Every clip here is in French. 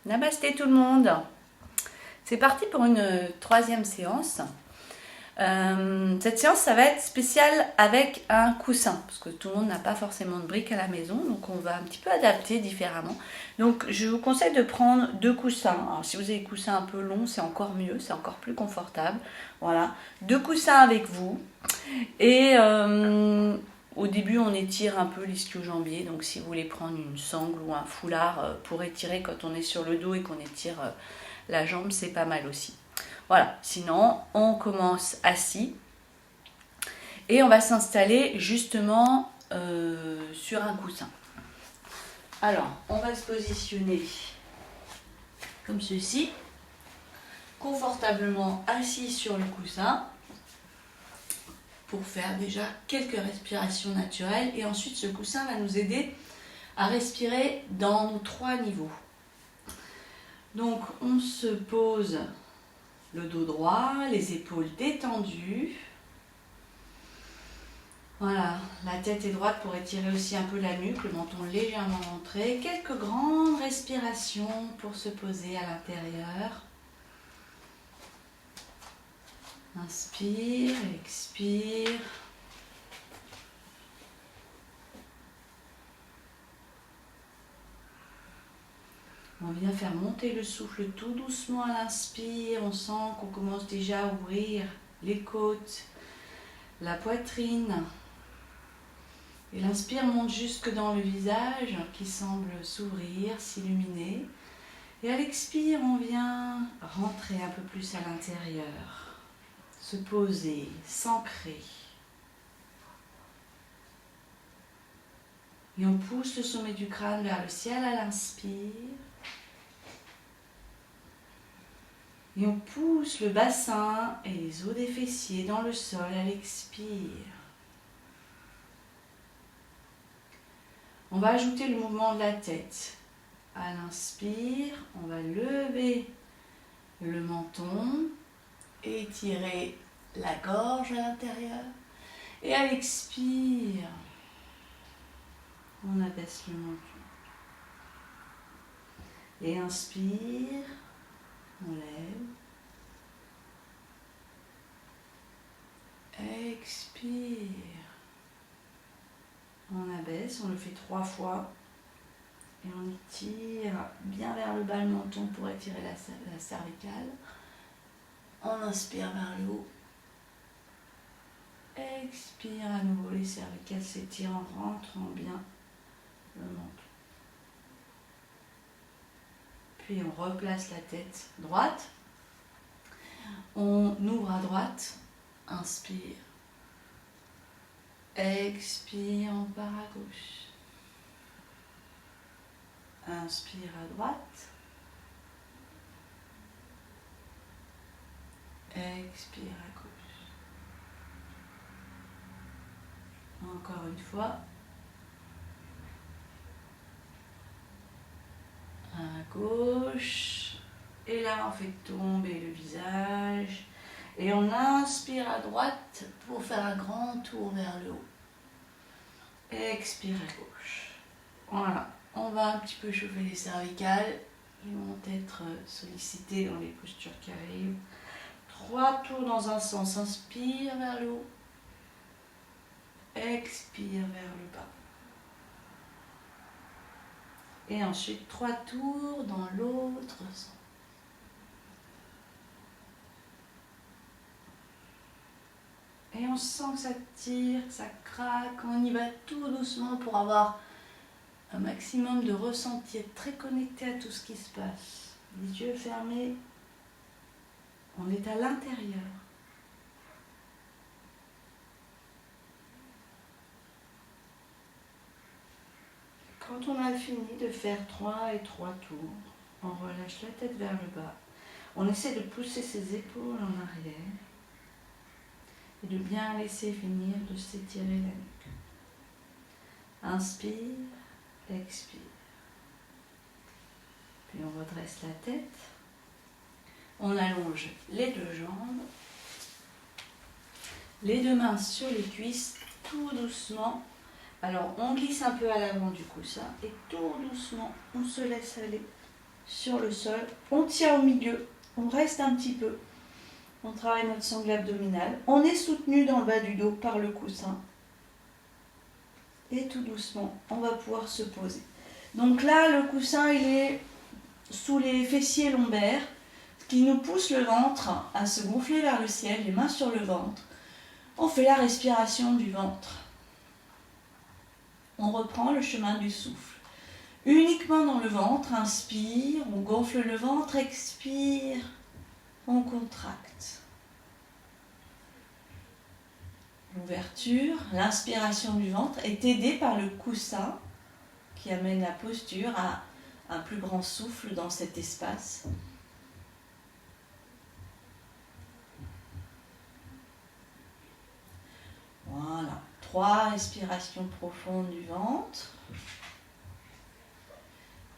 Namasté tout le monde. C'est parti pour une troisième séance. Cette séance, ça va être spéciale avec un coussin, parce que tout le monde n'a pas forcément de briques à la maison, donc on va un petit peu adapter différemment. Donc je vous conseille de prendre 2 coussins. Alors si vous avez des coussins un peu longs, c'est encore mieux, c'est encore plus confortable. Voilà, 2 coussins avec vous. Et au début, on étire un peu l'ischio-jambier, donc si vous voulez prendre une sangle ou un foulard pour étirer quand on est sur le dos et qu'on étire la jambe, c'est pas mal aussi. Voilà, sinon on commence assis et on va s'installer justement sur un coussin. Alors, on va se positionner comme ceci, confortablement assis sur le coussin pour faire déjà quelques respirations naturelles et ensuite ce coussin va nous aider à respirer dans nos 3 niveaux. Donc on se pose le dos droit, les épaules détendues. Voilà, la tête est droite pour étirer aussi un peu la nuque, le menton légèrement rentré. Quelques grandes respirations pour se poser à l'intérieur. Inspire, expire. On vient faire monter le souffle tout doucement à l'inspire. On sent qu'on commence déjà à ouvrir les côtes, la poitrine. Et l'inspire monte jusque dans le visage qui semble s'ouvrir, s'illuminer. Et à l'expire, on vient rentrer un peu plus à l'intérieur, se poser, s'ancrer. Et on pousse le sommet du crâne vers le ciel à l'inspire. Et on pousse le bassin et les os des fessiers dans le sol à l'expire. On va ajouter le mouvement de la tête. À l'inspire, on va lever le menton, étirer la gorge à l'intérieur. Et à l'expire, on abaisse le menton. Et inspire. On lève. Expire. On abaisse, on le fait 3 fois. Et on tire bien vers le bas le menton pour étirer la cervicale. On inspire vers le haut. Expire à nouveau, les cervicales s'étirent en rentrant bien le menton. Puis on replace la tête droite. On ouvre à droite. Inspire. Expire, on part à gauche. Inspire à droite. Expire à gauche. Encore une fois. À gauche. Et là, on fait tomber le visage. Et on inspire à droite pour faire un grand tour vers le haut. Expire à gauche. Voilà. On va un petit peu chauffer les cervicales. Ils vont être sollicités dans les postures qui arrivent. 3 tours dans un sens. Inspire vers le haut. Expire vers le bas. Et ensuite 3 tours dans l'autre sens. Et on sent que ça tire, que ça craque. On y va tout doucement pour avoir un maximum de ressenti, être très connecté à tout ce qui se passe. Les yeux fermés, on est à l'intérieur. Quand on a fini de faire 3 et 3 tours, on relâche la tête vers le bas. On essaie de pousser ses épaules en arrière et de bien laisser finir de s'étirer la nuque. Inspire, expire. Puis on redresse la tête. On allonge les 2 jambes. Les 2 mains sur les cuisses, tout doucement. Alors on glisse un peu à l'avant du coussin et tout doucement, on se laisse aller sur le sol. On tient au milieu, on reste un petit peu. On travaille notre sangle abdominale. On est soutenu dans le bas du dos par le coussin. Et tout doucement, on va pouvoir se poser. Donc là, le coussin, il est sous les fessiers lombaires, ce qui nous pousse le ventre à se gonfler vers le ciel, les mains sur le ventre. On fait la respiration du ventre. On reprend le chemin du souffle. Uniquement dans le ventre, inspire, on gonfle le ventre, expire, on contracte. L'ouverture, l'inspiration du ventre est aidée par le coussin qui amène la posture à un plus grand souffle dans cet espace. Voilà, 3 respirations profondes du ventre.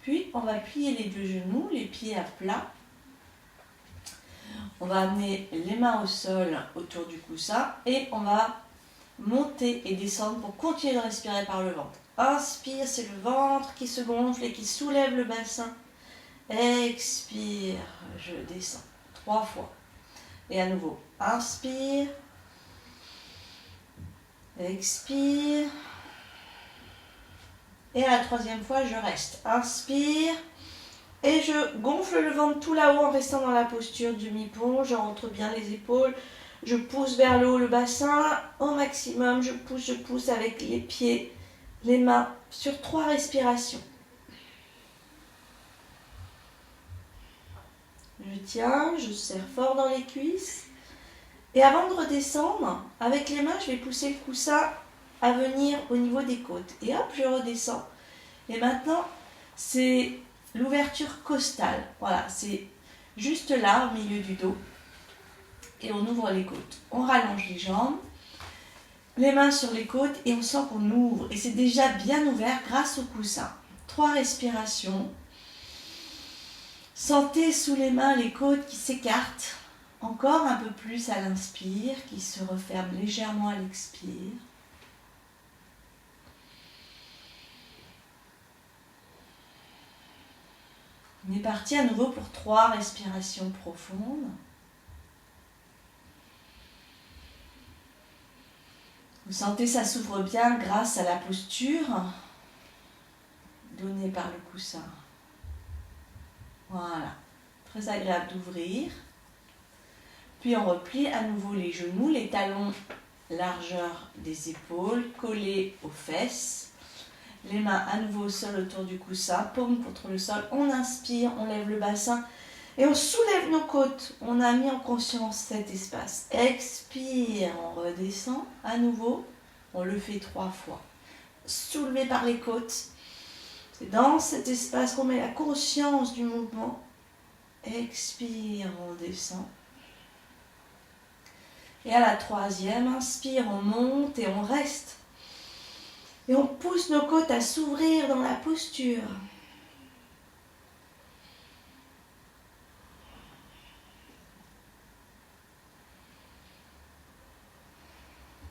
Puis on va plier les 2 genoux, les pieds à plat. On va amener les mains au sol autour du coussin et on va monter et descendre pour continuer de respirer par le ventre. Inspire, c'est le ventre qui se gonfle et qui soulève le bassin. Expire, je descends 3 fois. Et à nouveau, inspire, expire. Et à la 3e fois, je reste. Inspire. Et je gonfle le ventre tout là-haut en restant dans la posture du mi-pont. Je rentre bien les épaules. Je pousse vers le haut le bassin au maximum. Je pousse avec les pieds, les mains sur 3 respirations. Je tiens, je serre fort dans les cuisses. Et avant de redescendre, avec les mains, je vais pousser le coussin à venir au niveau des côtes. Et hop, je redescends. Et maintenant, c'est l'ouverture costale. Voilà, c'est juste là, au milieu du dos. Et on ouvre les côtes. On rallonge les jambes, les mains sur les côtes et on sent qu'on ouvre. Et c'est déjà bien ouvert grâce au coussin. 3 respirations. Sentez sous les mains les côtes qui s'écartent. Encore un peu plus à l'inspire, qui se referment légèrement à l'expire. On est parti à nouveau pour 3 respirations profondes. Vous sentez ça s'ouvre bien grâce à la posture donnée par le coussin. Voilà, très agréable d'ouvrir. Puis on replie à nouveau les genoux, les talons, largeur des épaules, collés aux fesses. Les mains à nouveau au sol autour du coussin, paume contre le sol. On inspire, on lève le bassin et on soulève nos côtes. On a mis en conscience cet espace. Expire, on redescend à nouveau. On le fait 3 fois. Soulevé par les côtes. C'est dans cet espace qu'on met la conscience du mouvement. Expire, on descend. Et à la 3e, inspire, on monte et on reste. Et on pousse nos côtes à s'ouvrir dans la posture.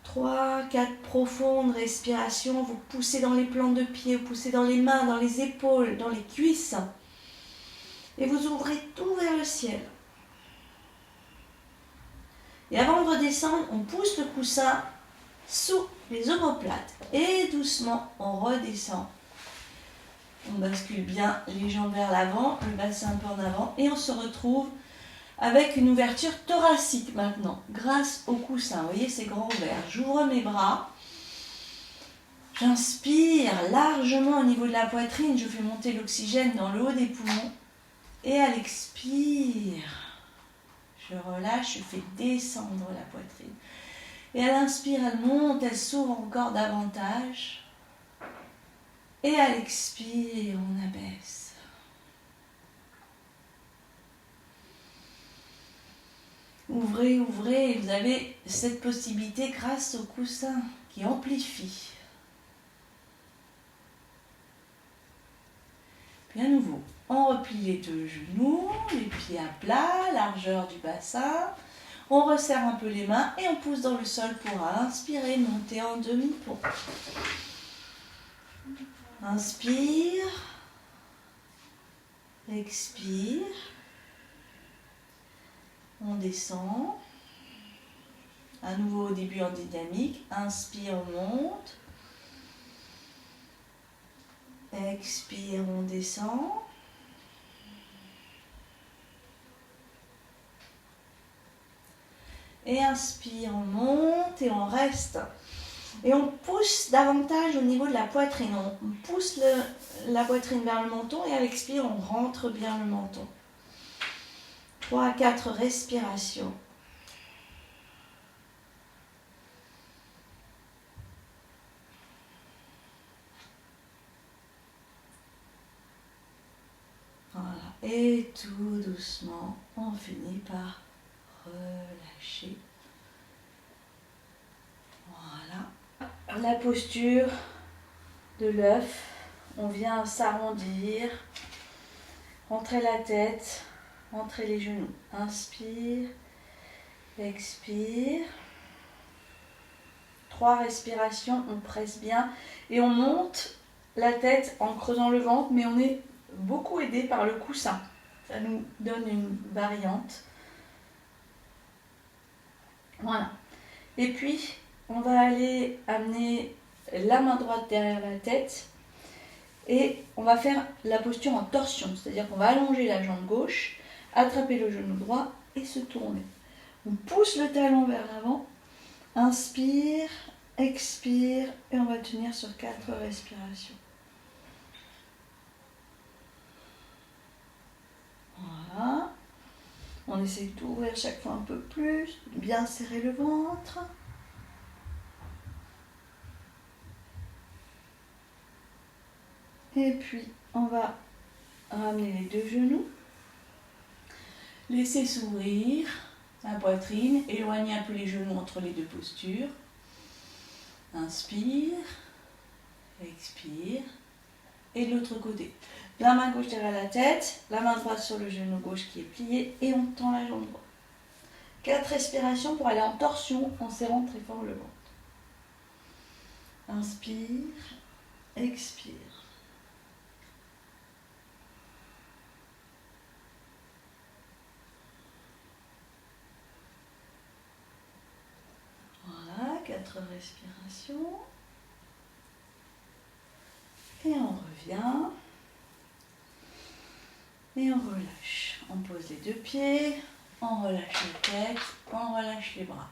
Trois, 4 profondes respirations. Vous poussez dans les plantes de pied, vous poussez dans les mains, dans les épaules, dans les cuisses. Et vous ouvrez tout vers le ciel. Et avant de redescendre, on pousse le coussin sous les omoplates. Et doucement, on redescend. On bascule bien les jambes vers l'avant, le bassin un peu en avant. Et on se retrouve avec une ouverture thoracique maintenant, grâce au coussin. Vous voyez, c'est grand ouvert. J'ouvre mes bras. J'inspire largement au niveau de la poitrine. Je fais monter l'oxygène dans le haut des poumons. Et à l'expire, je relâche, je fais descendre la poitrine. Et à l'inspire, elle monte, elle s'ouvre encore davantage. Et à l'expire, on abaisse. Ouvrez, ouvrez, et vous avez cette possibilité grâce au coussin qui amplifie. Puis à nouveau, on replie les 2 genoux, les pieds à plat, largeur du bassin. On resserre un peu les mains et on pousse dans le sol pour inspirer, monter en demi-pont. Inspire. expire, on descend, à nouveau au début en dynamique, inspire, on monte, expire, on descend, et inspire, on monte et on reste. Et on pousse davantage au niveau de la poitrine. On pousse la poitrine vers le menton et à l'expire, on rentre bien le menton. 3 à 4 respirations. Voilà. Et tout doucement, on finit par relâcher. Voilà. La posture de l'œuf, on vient s'arrondir, rentrer la tête, rentrer les genoux. Inspire, expire. 3 respirations, on presse bien et on monte la tête en creusant le ventre, mais on est beaucoup aidé par le coussin. Ça nous donne une variante. Voilà. Et puis, on va aller amener la main droite derrière la tête et on va faire la posture en torsion, c'est-à-dire qu'on va allonger la jambe gauche, attraper le genou droit et se tourner. On pousse le talon vers l'avant, inspire, expire et on va tenir sur 4 respirations. Voilà. On essaie d'ouvrir chaque fois un peu plus, de bien serrer le ventre. Et puis, on va ramener les 2 genoux. Laisser s'ouvrir la poitrine. Éloigner un peu les genoux entre les 2 postures. Inspire. Expire. Et de l'autre côté. La main gauche derrière la tête. La main droite sur le genou gauche qui est plié. Et on tend la jambe droite. 4 respirations pour aller en torsion en serrant très fort le ventre. Inspire. Expire. Voilà, 4 respirations. Et on revient. Et on relâche. On pose les 2 pieds. On relâche la tête. On relâche les bras.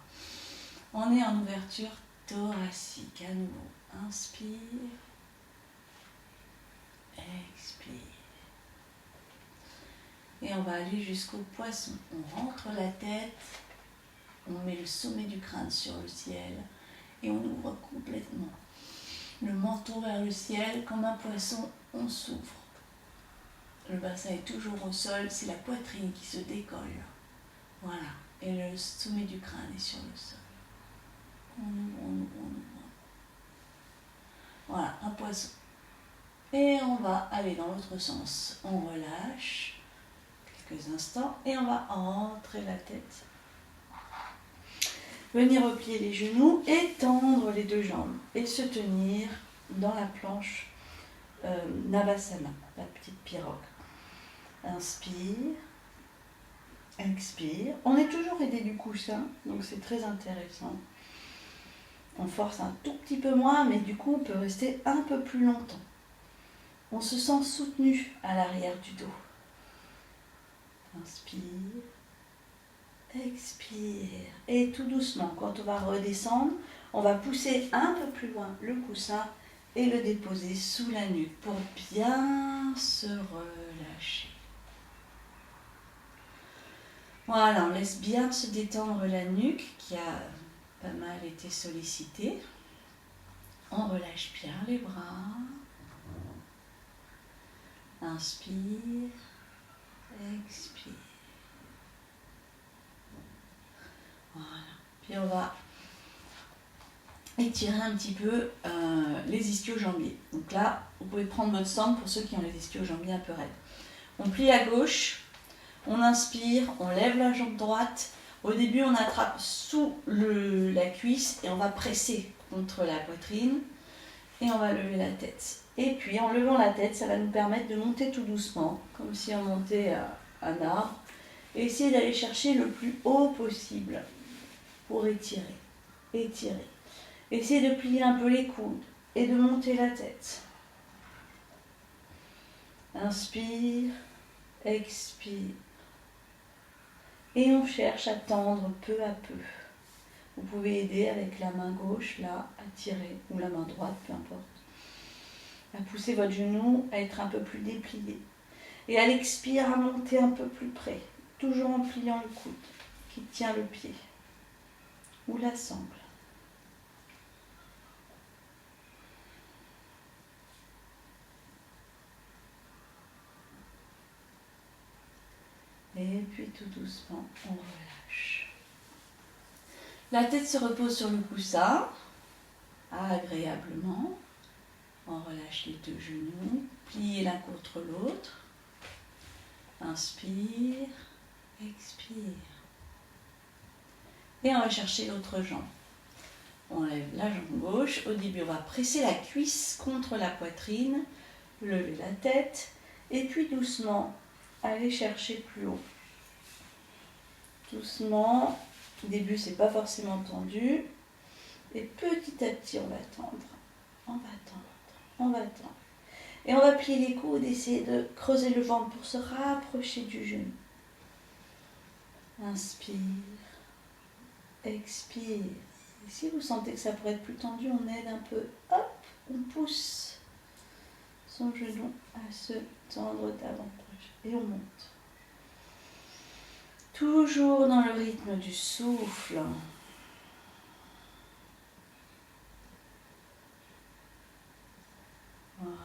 On est en ouverture thoracique. À nouveau. Inspire. Expire. Et on va aller jusqu'au poisson. On rentre la tête. On met le sommet du crâne sur le ciel et on ouvre complètement. Le menton vers le ciel, comme un poisson, on s'ouvre. Le bassin est toujours au sol, c'est la poitrine qui se décolle. Voilà. Et le sommet du crâne est sur le sol. On ouvre, on ouvre, on ouvre. Voilà, un poisson. Et on va aller dans l'autre sens. On relâche quelques instants et on va rentrer la tête. Venir replier les genoux, étendre les 2 jambes et se tenir dans la planche Navasana, la petite pirogue. Inspire, expire. On est toujours aidé du coussin, donc c'est très intéressant. On force un tout petit peu moins, mais du coup on peut rester un peu plus longtemps. On se sent soutenu à l'arrière du dos. Inspire. Expire. Et tout doucement, quand on va redescendre, on va pousser un peu plus loin le coussin et le déposer sous la nuque pour bien se relâcher. Voilà, on laisse bien se détendre la nuque qui a pas mal été sollicitée. On relâche bien les bras. Inspire. Expire. Voilà. Puis on va étirer un petit peu les ischio-jambiers. Donc là, vous pouvez prendre votre sangle pour ceux qui ont les ischio-jambiers un peu raides. On plie à gauche, on inspire, on lève la jambe droite. Au début, on attrape sous la cuisse et on va presser contre la poitrine. Et on va lever la tête. Et puis en levant la tête, ça va nous permettre de monter tout doucement, comme si on montait un arbre. Et essayer d'aller chercher le plus haut possible pour étirer, étirer. Essayez de plier un peu les coudes et de monter la tête. Inspire, expire. Et on cherche à tendre peu à peu. Vous pouvez aider avec la main gauche, là, à tirer, ou la main droite, peu importe. À pousser votre genou, à être un peu plus déplié. Et à l'expire, à monter un peu plus près, toujours en pliant le coude qui tient le pied, ou la sangle. Et puis tout doucement, on relâche. La tête se repose sur le coussin, agréablement. On relâche les deux genoux, pliez l'un contre l'autre. Inspire, expire. Et on va chercher l'autre jambe. On lève la jambe gauche. Au début, on va presser la cuisse contre la poitrine, lever la tête, et puis doucement, aller chercher plus haut. Doucement, au début, c'est pas forcément tendu. Et petit à petit, on va tendre. On va tendre. On va tendre. Et on va plier les coudes, essayer de creuser le ventre pour se rapprocher du genou. Inspire. Expire. Et si vous sentez que ça pourrait être plus tendu, on aide un peu. Hop, on pousse son genou à se tendre davantage. Et on monte. Toujours dans le rythme du souffle. Voilà.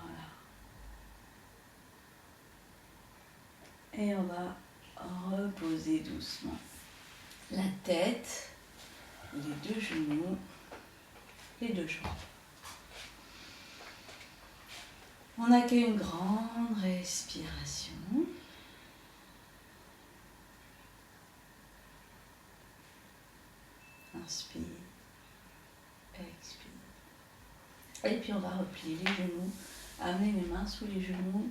Et on va reposer doucement la tête, les deux genoux, les deux jambes. On accueille une grande respiration. Inspire, expire. Et puis on va replier les genoux, amener les mains sous les genoux.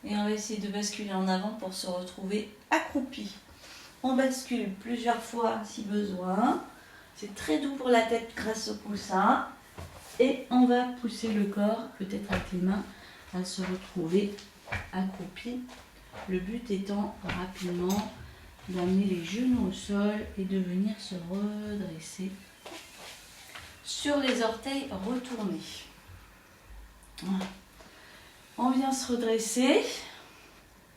Et on va essayer de basculer en avant pour se retrouver accroupi. On bascule plusieurs fois si besoin. C'est très doux pour la tête grâce au coussin. Et on va pousser le corps, peut-être avec les mains, à se retrouver accroupi. Le but étant rapidement d'amener les genoux au sol et de venir se redresser sur les orteils retournés. Voilà. On vient se redresser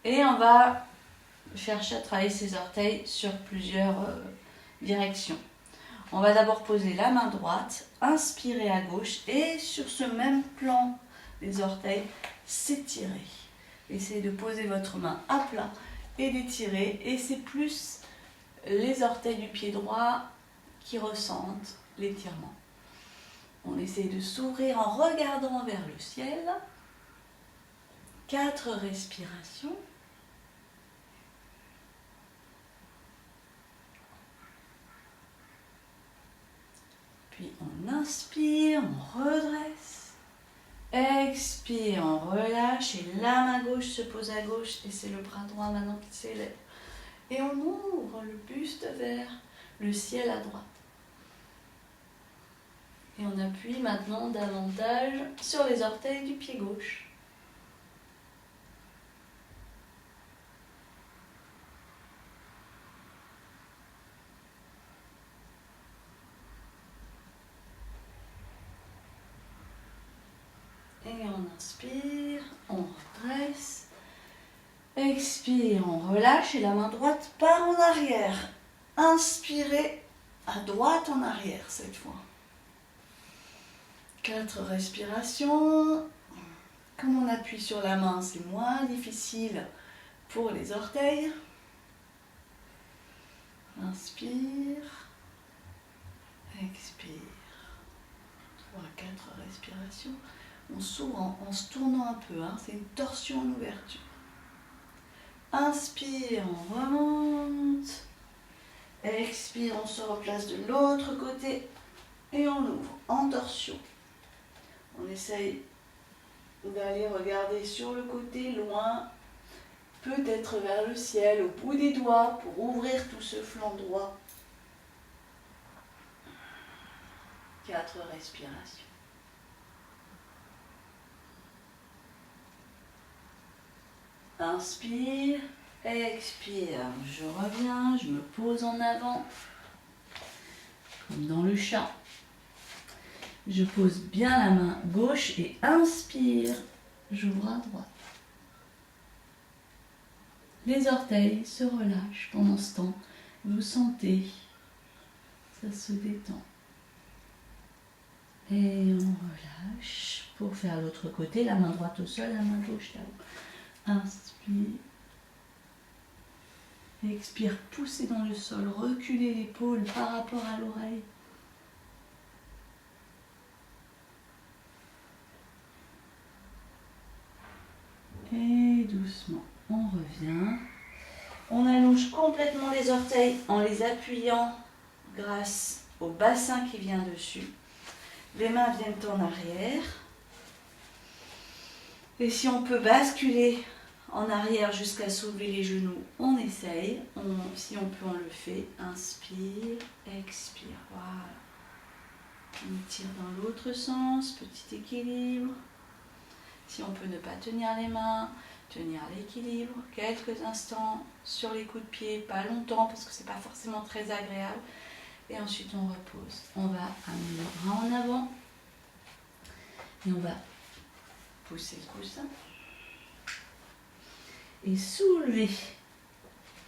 et on va chercher à travailler ses orteils sur plusieurs directions. On va d'abord poser la main droite, inspirer à gauche et sur ce même plan des orteils, s'étirer. Essayez de poser votre main à plat et d'étirer. Et c'est plus les orteils du pied droit qui ressentent l'étirement. On essaye de s'ouvrir en regardant vers le ciel. 4 respirations. Puis on inspire, on redresse. Expire, on relâche et la main gauche se pose à gauche et c'est le bras droit maintenant qui s'élève. Et on ouvre le buste vers le ciel à droite. Et on appuie maintenant davantage sur les orteils du pied gauche. Et on inspire, on redresse. Expire, on relâche et la main droite part en arrière. Inspirez à droite en arrière cette fois. 4 respirations. Comme on appuie sur la main, c'est moins difficile pour les orteils. Inspire. Expire. 3-4 respirations. On s'ouvre en se tournant un peu. C'est une torsion en ouverture. Inspire, on remonte. Expire, on se replace de l'autre côté. Et on ouvre en torsion. On essaye d'aller regarder sur le côté loin, peut-être vers le ciel, au bout des doigts, pour ouvrir tout ce flanc droit. 4 respirations. Inspire, expire. Je reviens, je me pose en avant, comme dans le chat. Je pose bien la main gauche et inspire, j'ouvre à droite. Les orteils se relâchent. Pendant ce temps, vous sentez, ça se détend. Et on relâche pour faire l'autre côté, la main droite au sol, la main gauche là-haut. Inspire. Expire, poussez dans le sol, reculez l'épaule par rapport à l'oreille. Et doucement, on revient. On allonge complètement les orteils en les appuyant grâce au bassin qui vient dessus. Les mains viennent en arrière. Et si on peut basculer en arrière jusqu'à soulever les genoux, on essaye. Si on peut, on le fait. Inspire, expire. Voilà. On tire dans l'autre sens, petit équilibre. Si on peut ne pas tenir les mains, tenir l'équilibre quelques instants sur les coups de pied, pas longtemps parce que c'est pas forcément très agréable. Et ensuite on repose. On va amener le bras en avant et on va pousser le coussin et soulever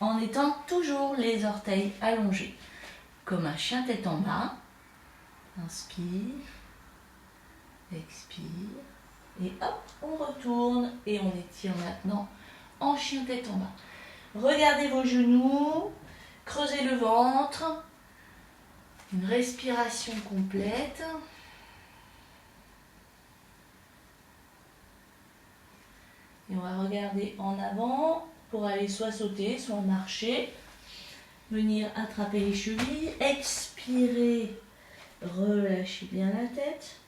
en étant toujours les orteils allongés comme un chien tête en bas. Inspire, expire. Et hop, on retourne et on étire maintenant en chien tête en bas. Regardez vos genoux, creusez le ventre, une respiration complète. Et on va regarder en avant pour aller soit sauter, soit marcher. Venir attraper les chevilles, expirer, relâchez bien la tête.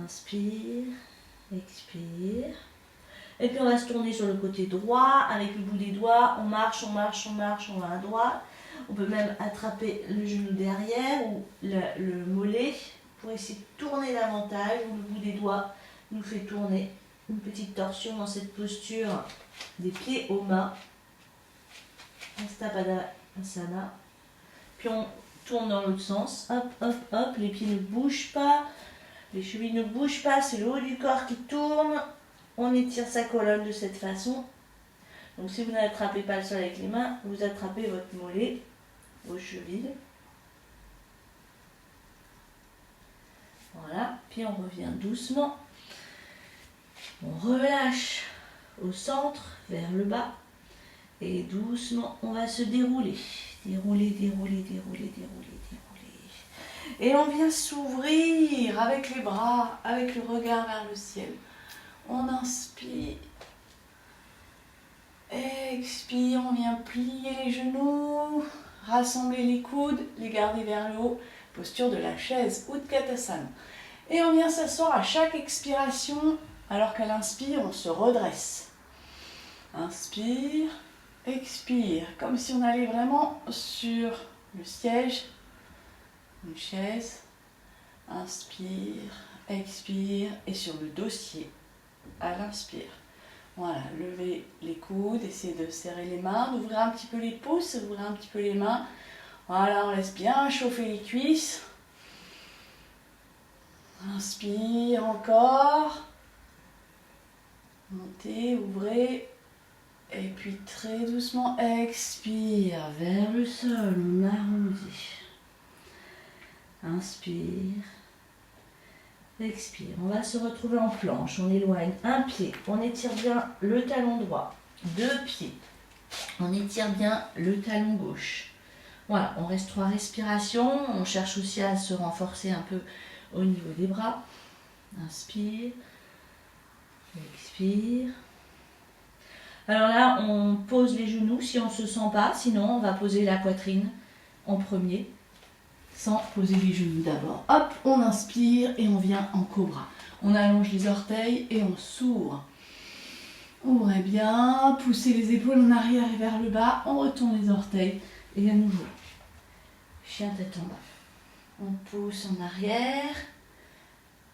Inspire, expire. Et puis on va se tourner sur le côté droit avec le bout des doigts. On marche, on marche, on marche, on va à droite. On peut même attraper le genou derrière ou le mollet pour essayer de tourner davantage. Ou le bout des doigts nous fait tourner. Une petite torsion dans cette posture des pieds aux mains. Hastapadaasana. Puis on tourne dans l'autre sens. Hop, hop, hop. Les pieds ne bougent pas. Les chevilles ne bougent pas, c'est le haut du corps qui tourne. On étire sa colonne de cette façon. Donc si vous n'attrapez pas le sol avec les mains, vous attrapez votre mollet, vos chevilles. Voilà, puis on revient doucement. On relâche au centre, vers le bas. Et doucement, on va se dérouler. Dérouler, dérouler, dérouler, dérouler, dérouler. Et on vient s'ouvrir avec les bras, avec le regard vers le ciel. On inspire, expire, on vient plier les genoux, rassembler les coudes, les garder vers le haut, posture de la chaise, Utkatasana. Et on vient s'asseoir à chaque expiration, alors qu'à l'inspire, on se redresse. Inspire, expire, comme si on allait vraiment sur le siège, une chaise. Inspire, expire, et sur le dossier, à l'inspire. Voilà, levez les coudes, essayez de serrer les mains, d'ouvrir un petit peu les pouces, d'ouvrir un petit peu les mains. Voilà, on laisse bien chauffer les cuisses. Inspire encore. Montez, ouvrez. Et puis très doucement, expire vers le sol, on arrondit. Inspire. Expire. On va se retrouver en planche. On éloigne un pied. On étire bien le talon droit. 2 pieds. On étire bien le talon gauche. Voilà, on reste 3 respirations. On cherche aussi à se renforcer un peu au niveau des bras. Inspire. Expire. Alors là, on pose les genoux si on ne se sent pas. Sinon, on va poser la poitrine en premier. sans poser les genoux d'abord. Hop, on inspire et on vient en cobra. On allonge les orteils et on s'ouvre. Ouvrez bien, poussez les épaules en arrière et vers le bas. On retourne les orteils et à nouveau. Chien tête en bas. On pousse en arrière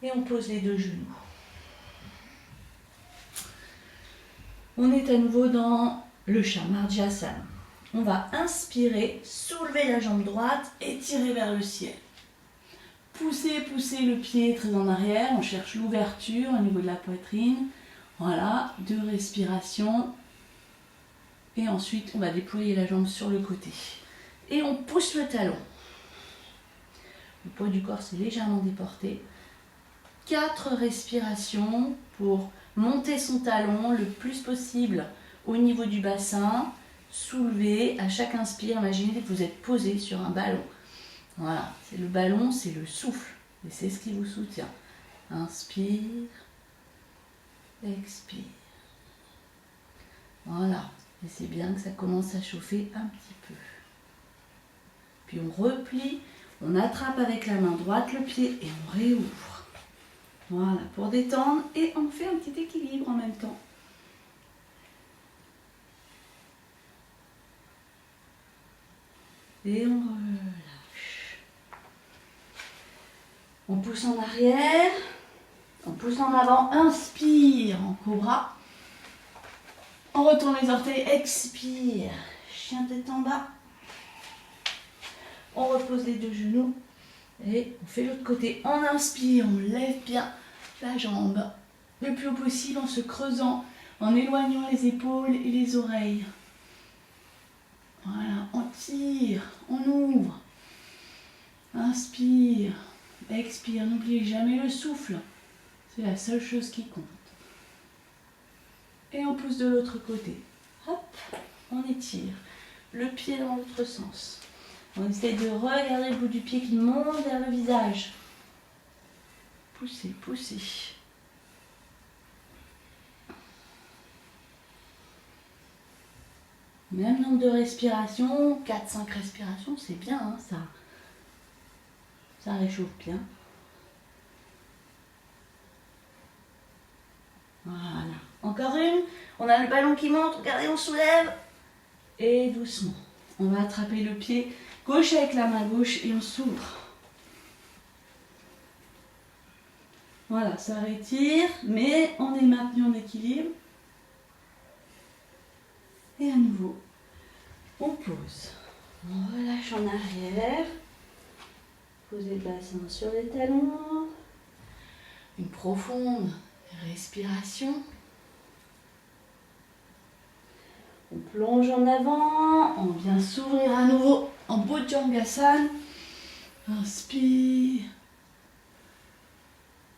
et on pose les deux genoux. On est à nouveau dans le Chamarjasana. On va inspirer, soulever la jambe droite et tirer vers le ciel. Poussez le pied très en arrière. On cherche l'ouverture au niveau de la poitrine. Voilà, 2 respirations. Et ensuite, on va déployer la jambe sur le côté. Et on pousse le talon. Le poids du corps s'est légèrement déporté. 4 respirations pour monter son talon le plus possible au niveau du bassin. Soulever à chaque inspire. Imaginez que vous êtes posé sur un ballon. Voilà, c'est le ballon, c'est le souffle. Et c'est ce qui vous soutient. Inspire. Expire. Voilà. Et c'est bien que ça commence à chauffer un petit peu. Puis on replie, on attrape avec la main droite le pied et on réouvre. Voilà, pour détendre et on fait un petit équilibre en même temps. Et on relâche. On pousse en arrière, on pousse en avant, inspire en cobra. On retourne les orteils, expire, chien tête en bas. On repose les deux genoux et on fait l'autre côté. On inspire, on lève bien la jambe le plus haut possible en se creusant, en éloignant les épaules et les oreilles. Voilà, on tire, on ouvre. Inspire, expire, n'oubliez jamais le souffle. C'est la seule chose qui compte. Et on pousse de l'autre côté. Hop, on étire. Le pied dans l'autre sens. On essaie de regarder le bout du pied qui monte vers le visage. Poussez, poussez. Même nombre de respirations, 4-5 respirations, c'est bien, hein, ça. Ça réchauffe bien. Voilà. Encore une. On a le ballon qui monte. Regardez, on soulève. Et doucement. On va attraper le pied gauche avec la main gauche et on s'ouvre. Voilà, ça rétire, mais on est maintenu en équilibre. Et à nouveau, on pose. On relâche en arrière. Posez le bassin sur les talons. Une profonde respiration. On plonge en avant. On vient s'ouvrir à nouveau en Bhujangasana. Inspire.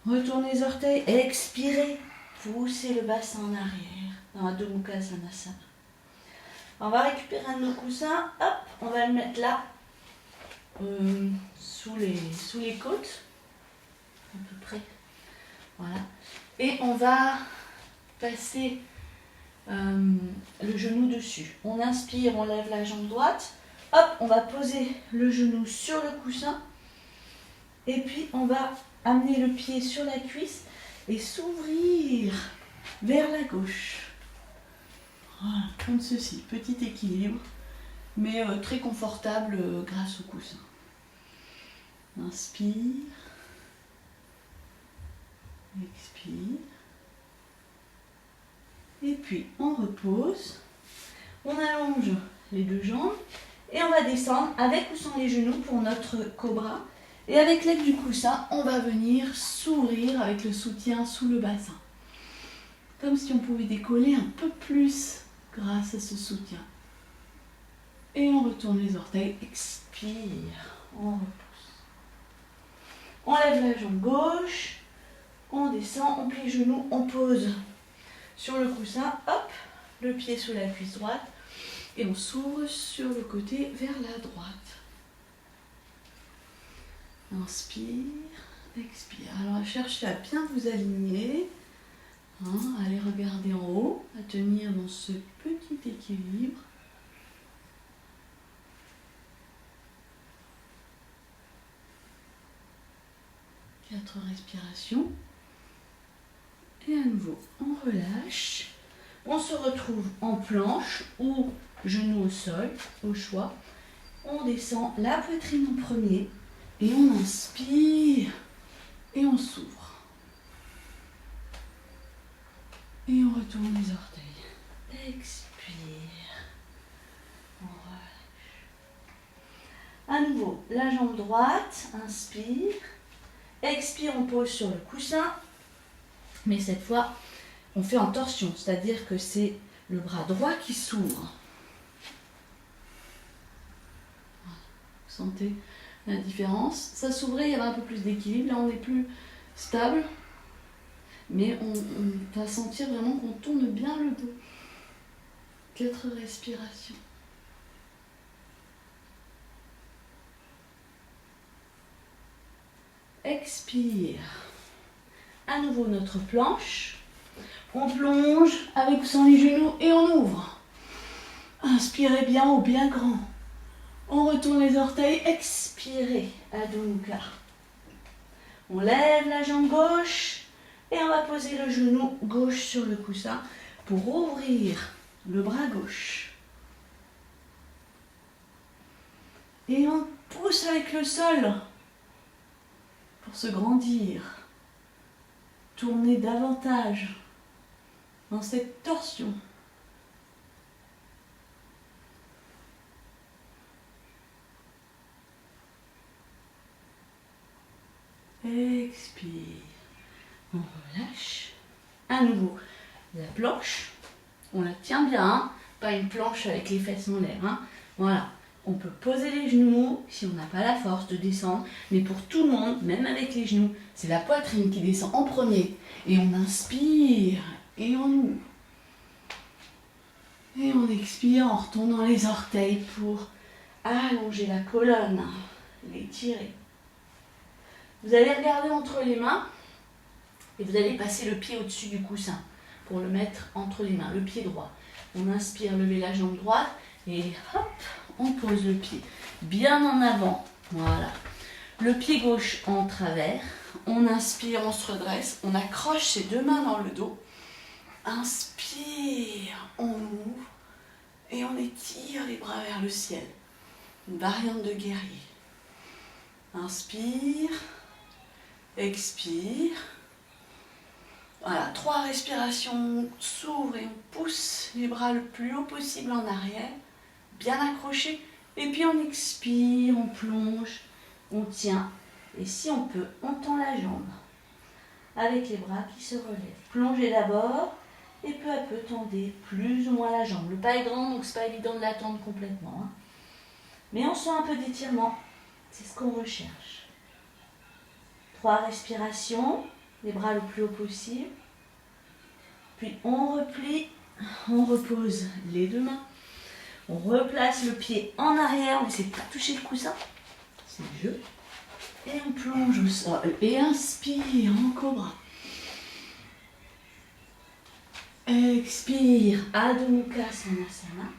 Retournez les orteils. Expirez. Poussez le bassin en arrière dans Adho Mukha Svanasana. On va récupérer un de nos coussins. Hop, on va le mettre là. Sous les côtes. À peu près. Voilà. Et on va passer le genou dessus. On inspire, on lève la jambe droite. Hop, on va poser le genou sur le coussin. Et puis on va amener le pied sur la cuisse et s'ouvrir vers la gauche. Voilà, comme ceci. Petit équilibre, mais très confortable grâce au coussin. Inspire. Expire. Et puis on repose. On allonge les deux jambes et on va descendre avec ou sans les genoux pour notre cobra. Et avec l'aide du coussin, on va venir s'ouvrir avec le soutien sous le bassin. Comme si on pouvait décoller un peu plus grâce à ce soutien. Et on retourne les orteils. Expire. On repousse. On lève la jambe gauche. On descend, on plie les genoux, on pose sur le coussin. Hop, le pied sous la cuisse droite. Et on s'ouvre sur le côté vers la droite. Inspire, expire. Alors cherchez à bien vous aligner. Allez regarder en haut, à tenir dans ce petit équilibre. 4 respirations. Et à nouveau, on relâche. On se retrouve en planche ou genoux au sol, au choix. On descend la poitrine en premier et on inspire et on s'ouvre. Et on retourne les orteils. Expire. On relâche. À nouveau, la jambe droite, inspire. Expire, on pose sur le coussin. Mais cette fois, on fait en torsion, c'est-à-dire que c'est le bras droit qui s'ouvre. Vous sentez la différence? Ça s'ouvrait, il y avait un peu plus d'équilibre. Là, on est plus stable. Mais on va sentir vraiment qu'on tourne bien le dos. 4 respirations. Expire. À nouveau notre planche. On plonge avec ou sans les genoux et on ouvre. Inspirez bien haut, bien grand. On retourne les orteils. Expirez. Adho Mukha. On lève la jambe gauche. Et on va poser le genou gauche sur le coussin pour ouvrir le bras gauche. Et on pousse avec le sol pour se grandir. Tourner davantage dans cette torsion. Expire. On relâche. À nouveau, la planche, on la tient bien, hein, pas une planche avec les fesses en l'air. Hein. Voilà, on peut poser les genoux si on n'a pas la force de descendre, mais pour tout le monde, même avec les genoux, c'est la poitrine qui descend en premier. Et on inspire et on ouvre. Et on expire en retournant les orteils pour allonger la colonne, l'étirer. Vous allez regarder entre les mains. Et vous allez passer le pied au-dessus du coussin pour le mettre entre les mains, le pied droit. On inspire, lever la jambe droite et hop, on pose le pied bien en avant. Voilà. Le pied gauche en travers. On inspire, on se redresse. On accroche ses 2 mains dans le dos. Inspire, on ouvre et on étire les bras vers le ciel. Une variante de guerrier. Inspire, expire. Voilà, 3 respirations, on s'ouvre et on pousse les bras le plus haut possible en arrière, bien accrochés. Et puis on expire, on plonge, on tient. Et si on peut, on tend la jambe avec les bras qui se relèvent. Plongez d'abord et peu à peu tendez plus ou moins la jambe. Le pas est grand, donc c'est pas évident de la tendre complètement. Hein. Mais on sent un peu d'étirement, c'est ce qu'on recherche. 3 respirations. Les bras le plus haut possible. Puis on replie, on repose les 2 mains. On replace le pied en arrière, on n'essaie pas de toucher le coussin. C'est le jeu. Et on plonge au sol. Et inspire en cobra. Expire, Adho Mukha Svanasana.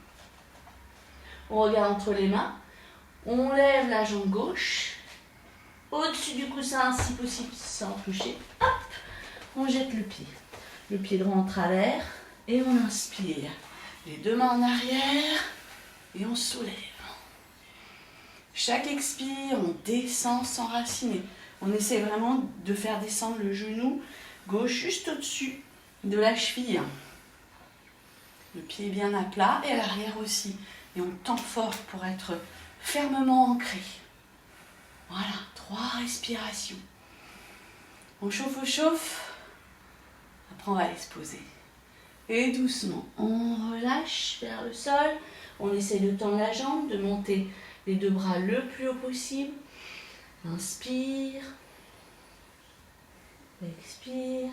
On regarde entre les mains. On lève la jambe gauche. Au-dessus du coussin, si possible, sans toucher. Hop, on jette le pied. Le pied droit en travers. Et on inspire. Les 2 mains en arrière. Et on soulève. Chaque expire, on descend sans raciner. On essaie vraiment de faire descendre le genou gauche juste au-dessus de la cheville. Le pied est bien à plat et à l'arrière aussi. Et on tend fort pour être fermement ancré. Voilà, 3 respirations. On chauffe. Après, on va aller se poser. Et doucement, on relâche vers le sol. On essaie de tendre la jambe, de monter les 2 bras le plus haut possible. Inspire. Expire.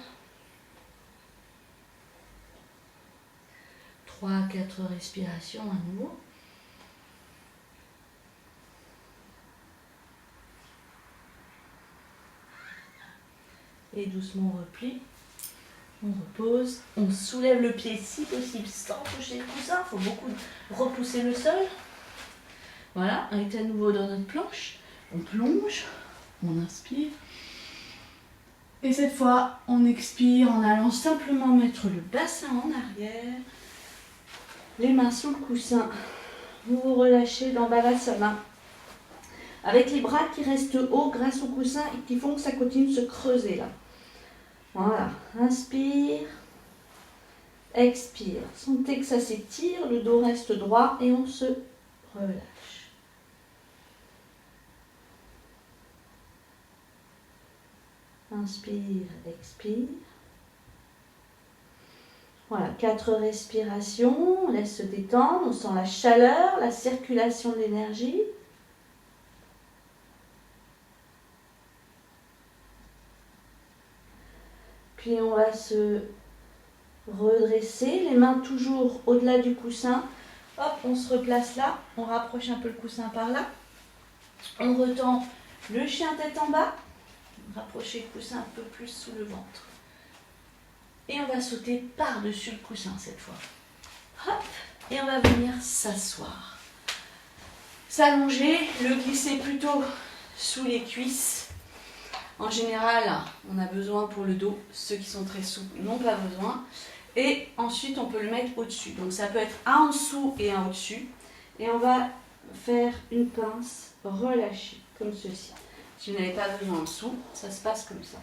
3-4 respirations à nouveau. Et doucement on replie. On repose. On soulève le pied si possible sans toucher le coussin. Il faut beaucoup repousser le sol. Voilà, on est à nouveau dans notre planche. On plonge. On inspire. Et cette fois, on expire en allant simplement mettre le bassin en arrière. Les mains sous le coussin. Vous vous relâchez dans Balasana. Avec les bras qui restent hauts grâce au coussin et qui font que ça continue de se creuser là. Voilà. Inspire. Expire. Sentez que ça s'étire, le dos reste droit et on se relâche. Inspire, expire. Voilà, 4 respirations. On laisse se détendre. On sent la chaleur, la circulation de l'énergie. Puis on va se redresser, les mains toujours au-delà du coussin. Hop, on se replace là, on rapproche un peu le coussin par là. On retend le chien tête en bas. Rapprochez le coussin un peu plus sous le ventre. Et on va sauter par-dessus le coussin cette fois. Hop, et on va venir s'asseoir. S'allonger, le glisser plutôt sous les cuisses. En général, on a besoin pour le dos. Ceux qui sont très souples n'ont pas besoin. Et ensuite, on peut le mettre au-dessus. Donc ça peut être un en dessous et un au-dessus. Et on va faire une pince relâchée, comme ceci. Si vous n'avez pas besoin en dessous, ça se passe comme ça.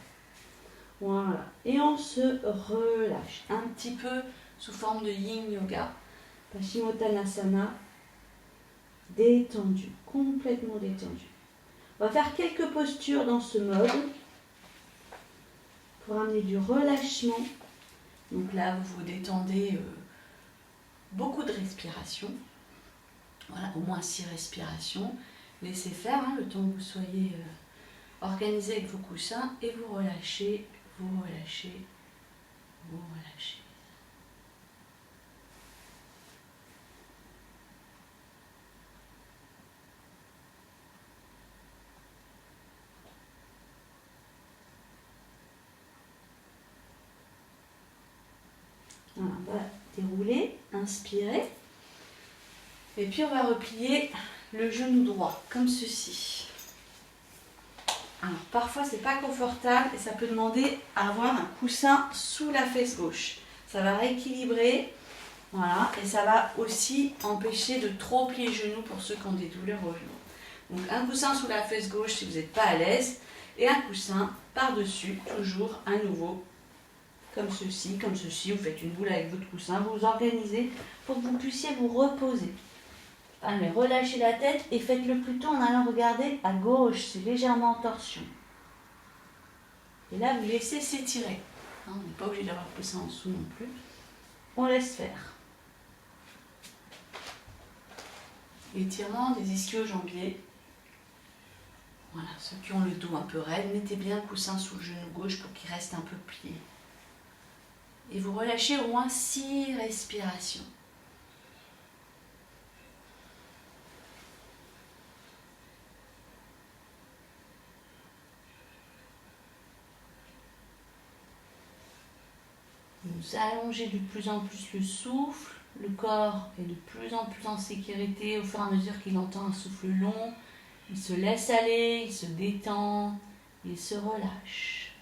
Voilà. Et on se relâche. Un petit peu sous forme de yin yoga. Paschimottanasana. Détendu. Complètement détendu. On va faire quelques postures dans ce mode. Pour amener du relâchement. Donc là, vous vous détendez, beaucoup de respiration. Voilà, au moins 6 respirations. Laissez faire, le temps que vous soyez organisé avec vos coussins. Et vous relâchez, vous relâchez, vous relâchez. Voilà, on va dérouler, inspirer. Et puis on va replier le genou droit, comme ceci. Alors parfois c'est pas confortable et ça peut demander à avoir un coussin sous la fesse gauche. Ça va rééquilibrer, voilà, et ça va aussi empêcher de trop plier le genou pour ceux qui ont des douleurs au genou. Donc un coussin sous la fesse gauche si vous n'êtes pas à l'aise et un coussin par-dessus, toujours à nouveau. Comme ceci, vous faites une boule avec votre coussin, vous vous organisez pour que vous puissiez vous reposer. Allez, relâchez la tête et faites-le plutôt en allant regarder à gauche, c'est légèrement en torsion. Et là, vous laissez s'étirer. On n'est pas obligé d'avoir le coussin en dessous non plus. On laisse faire. Étirement des ischio-jambiers. Voilà, ceux qui ont le dos un peu raide, mettez bien le coussin sous le genou gauche pour qu'il reste un peu plié. Et vous relâchez au moins 6 respirations. Vous allongez de plus en plus le souffle. Le corps est de plus en plus en sécurité au fur et à mesure qu'il entend un souffle long. Il se laisse aller, il se détend, il se relâche.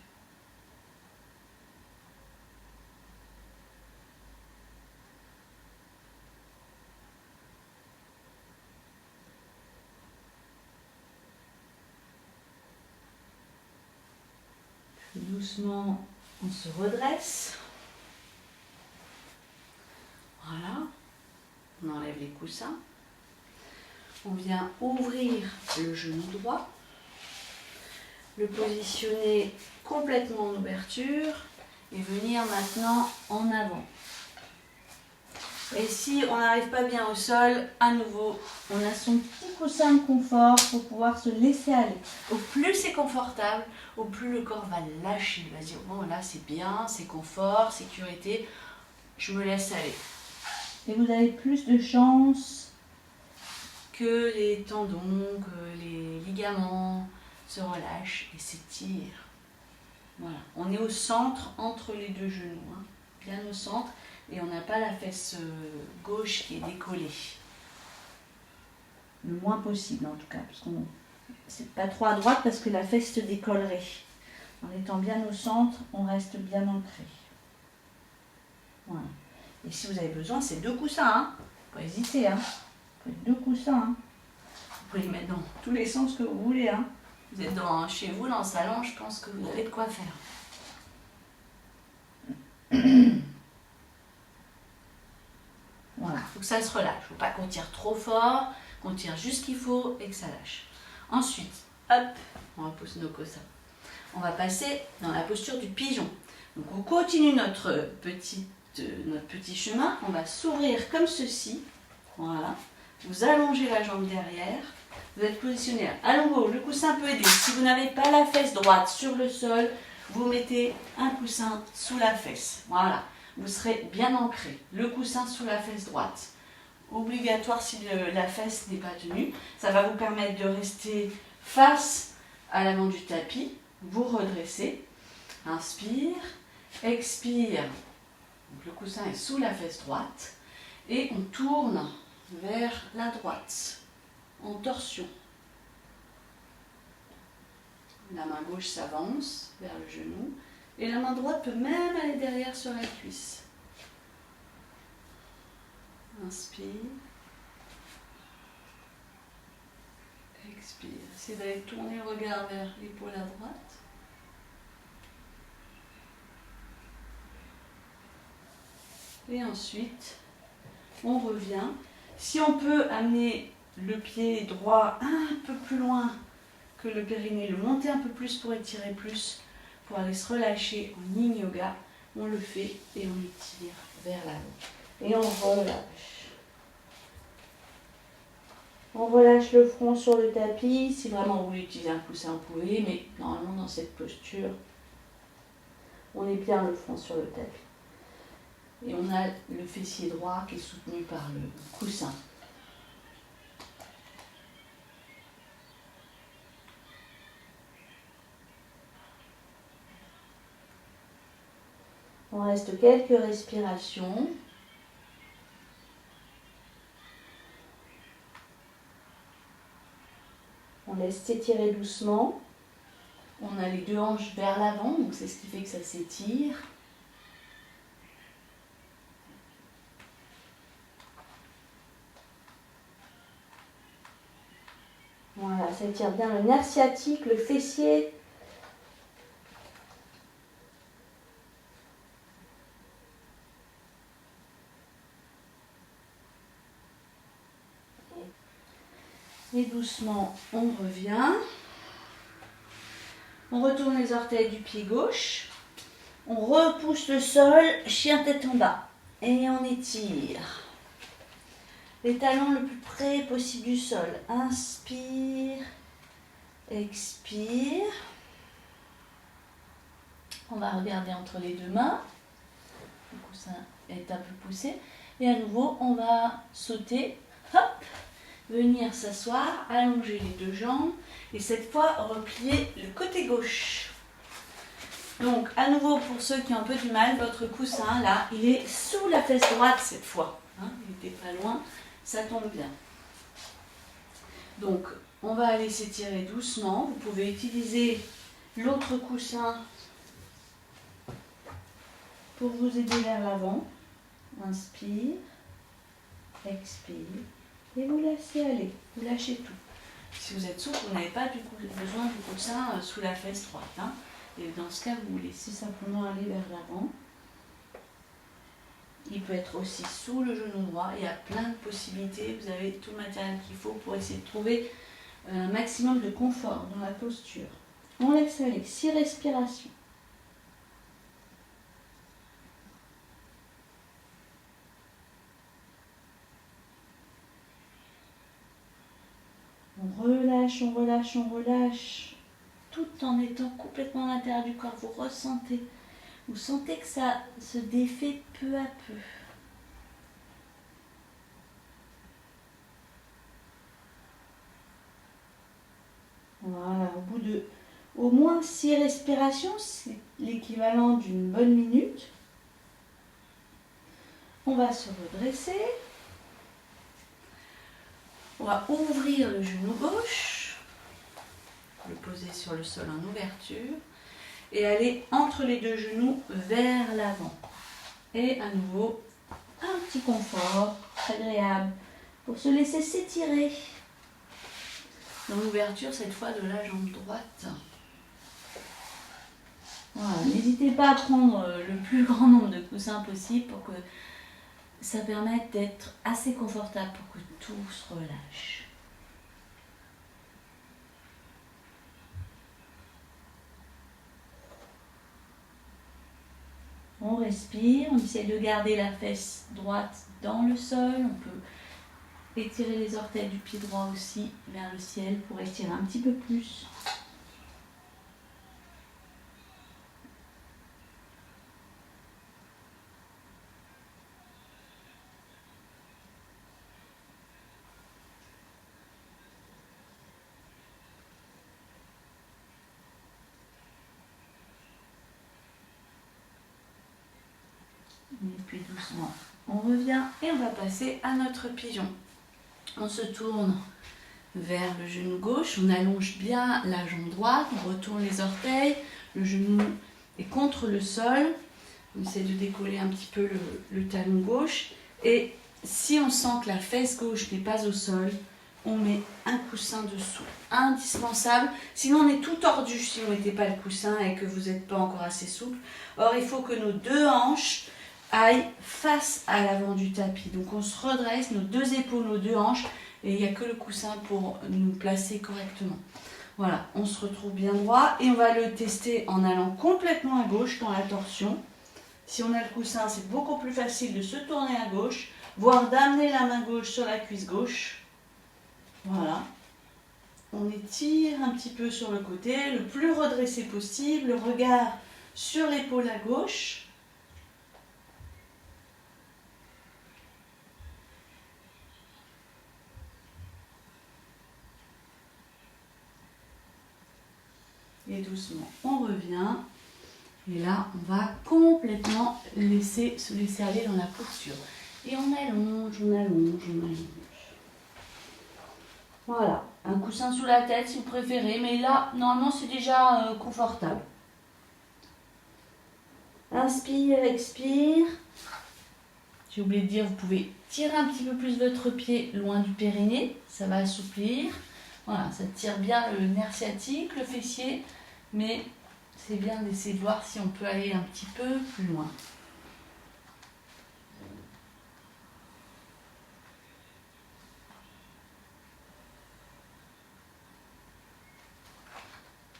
Doucement, on se redresse. Voilà. On enlève les coussins. On vient ouvrir le genou droit. Le positionner complètement en ouverture. Et venir maintenant en avant. Et si on n'arrive pas bien au sol, à nouveau, on a son petit coussin de confort pour pouvoir se laisser aller. Au plus c'est confortable, au plus le corps va lâcher. Il va se dire, bon là c'est bien, c'est confort, sécurité, je me laisse aller. Et vous avez plus de chance que les tendons, que les ligaments se relâchent et s'étirent. Voilà, on est au centre entre les deux genoux, bien au centre. Et on n'a pas la fesse gauche qui est décollée. Le moins possible en tout cas. Parce qu'on c'est pas trop à droite parce que la fesse se décollerait. En étant bien au centre, on reste bien ancré. Voilà. Et si vous avez besoin, c'est 2 coussins. Hein. Pas hésiter. Hein. Vous pouvez 2 coussins. Hein. Vous pouvez les mettre dans tous les sens que vous voulez. Hein. Vous êtes chez vous, dans le salon, je pense que vous avez de quoi faire. Voilà, il faut que ça se relâche. Il ne faut pas qu'on tire trop fort, qu'on tire juste ce qu'il faut et que ça lâche. Ensuite, hop, on repousse nos coussins. On va passer dans la posture du pigeon. Donc on continue notre petit chemin. On va s'ouvrir comme ceci. Voilà. Vous allongez la jambe derrière. Vous êtes positionné à nouveau. Le coussin peut aider. Si vous n'avez pas la fesse droite sur le sol, vous mettez un coussin sous la fesse. Voilà. Vous serez bien ancré. Le coussin sous la fesse droite. Obligatoire si la fesse n'est pas tenue. Ça va vous permettre de rester face à l'avant du tapis. Vous redressez. Inspire. Expire. Donc, le coussin est sous la fesse droite. Et on tourne vers la droite. En torsion. La main gauche s'avance vers le genou. Et la main droite peut même aller derrière sur la cuisse. Inspire. Expire. Essayez d'aller tourner le regard vers l'épaule à droite. Et ensuite, on revient. Si on peut amener le pied droit un peu plus loin que le périnée, le monter un peu plus pour étirer plus, pour aller se relâcher en yin yoga, on le fait et on étire vers l'avant. Et on relâche. On relâche le front sur le tapis. Si vraiment vous voulez utiliser un coussin, vous pouvez, mais normalement dans cette posture, on est bien le front sur le tapis. Et on a le fessier droit qui est soutenu par le coussin. On reste quelques respirations. On laisse s'étirer doucement. On a les 2 hanches vers l'avant, donc c'est ce qui fait que ça s'étire. Voilà, ça étire bien le nerf sciatique, le fessier. Et doucement, on revient. On retourne les orteils du pied gauche. On repousse le sol, chien tête en bas. Et on étire. Les talons le plus près possible du sol. Inspire. Expire. On va regarder entre les 2 mains. Le coussin est un peu poussé. Et à nouveau, on va sauter. Hop. Venir s'asseoir, allonger les 2 jambes et cette fois replier le côté gauche. Donc à nouveau pour ceux qui ont un peu du mal, votre coussin là, il est sous la fesse droite cette fois. Hein, il n'était pas loin, ça tombe bien. Donc on va aller s'étirer doucement. Vous pouvez utiliser l'autre coussin pour vous aider vers l'avant. Inspire, expire. Et vous laissez aller, vous lâchez tout. Si vous êtes souple, vous n'avez pas du coup besoin du coussin sous la fesse droite. Hein. Et dans ce cas, vous laissez simplement aller vers l'avant. Il peut être aussi sous le genou droit. Il y a plein de possibilités. Vous avez tout le matériel qu'il faut pour essayer de trouver un maximum de confort dans la posture. On laisse aller, 6 respirations. On relâche, on relâche, on relâche, tout en étant complètement à l'intérieur du corps. Vous sentez que ça se défait peu à peu. Voilà, au bout de au moins 6 respirations, c'est l'équivalent d'une bonne minute. On va se redresser. On va ouvrir le genou gauche, le poser sur le sol en ouverture. et aller entre les deux genoux vers l'avant. Et à nouveau, un petit confort agréable pour se laisser s'étirer dans l'ouverture cette fois de la jambe droite. Voilà, n'hésitez pas à prendre le plus grand nombre de coussins possible pour que ça permette d'être assez confortable pour que tout se relâche. On respire, on essaie de garder la fesse droite dans le sol. On peut étirer les orteils du pied droit aussi vers le ciel pour étirer un petit peu plus. Et puis doucement, on revient et on va passer à notre pigeon. On se tourne vers le genou gauche, on allonge bien la jambe droite, on retourne les orteils, le genou est contre le sol, on essaie de décoller un petit peu le talon gauche et si on sent que la fesse gauche n'est pas au sol, on met un coussin dessous, indispensable, sinon on est tout tordu si vous ne mettez pas le coussin et que vous n'êtes pas encore assez souple. Or il faut que nos deux hanches aillent face à l'avant du tapis, donc on se redresse, nos deux épaules, nos deux hanches, et il n'y a que le coussin pour nous placer correctement. Voilà, on se retrouve bien droit et on va le tester en allant complètement à gauche dans la torsion. Si on a le coussin, c'est beaucoup plus facile de se tourner à gauche, voire d'amener la main gauche sur la cuisse gauche. Voilà. On étire un petit peu sur le côté, le plus redressé possible, le regard sur l'épaule à gauche. Et doucement, on revient. Et là, on va complètement se laisser aller dans la posture. Et on allonge, on allonge, on allonge. Voilà, un coussin sous la tête si vous préférez, mais là, normalement, c'est déjà confortable. Inspire, expire. J'ai oublié de dire, vous pouvez tirer un petit peu plus votre pied loin du périnée, ça va assouplir. Voilà, ça tire bien le nerf sciatique, le fessier, mais c'est bien d'essayer de voir si on peut aller un petit peu plus loin.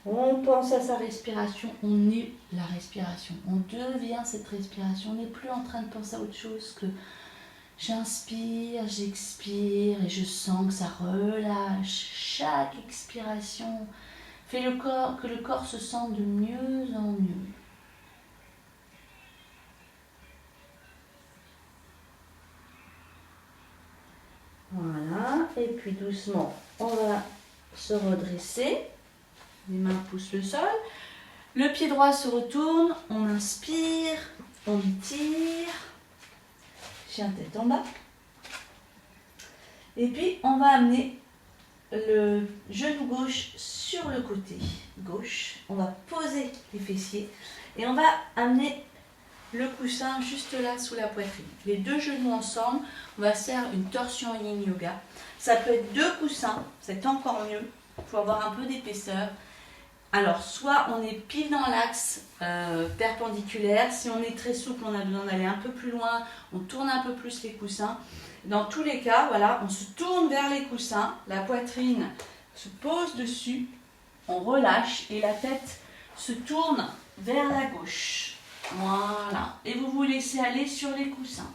On pense à sa respiration, on est la respiration, on devient cette respiration, on n'est plus en train de penser à autre chose que j'inspire, j'expire et je sens que ça relâche. Chaque expiration fait que le corps se sente de mieux en mieux. Voilà, et puis doucement, on va se redresser. Les mains poussent le sol. Le pied droit se retourne, on inspire, on tire. Chien tête en bas. Et puis, on va amener le genou gauche sur le côté gauche. On va poser les fessiers et on va amener le coussin juste là sous la poitrine. Les deux genoux ensemble, on va faire une torsion yin yoga. Ça peut être deux coussins, c'est encore mieux. Il faut avoir un peu d'épaisseur. Alors, soit on est pile dans l'axe perpendiculaire. Si on est très souple, on a besoin d'aller un peu plus loin. On tourne un peu plus les coussins. Dans tous les cas, voilà, on se tourne vers les coussins. La poitrine se pose dessus. On relâche et la tête se tourne vers la gauche. Voilà. Et vous vous laissez aller sur les coussins.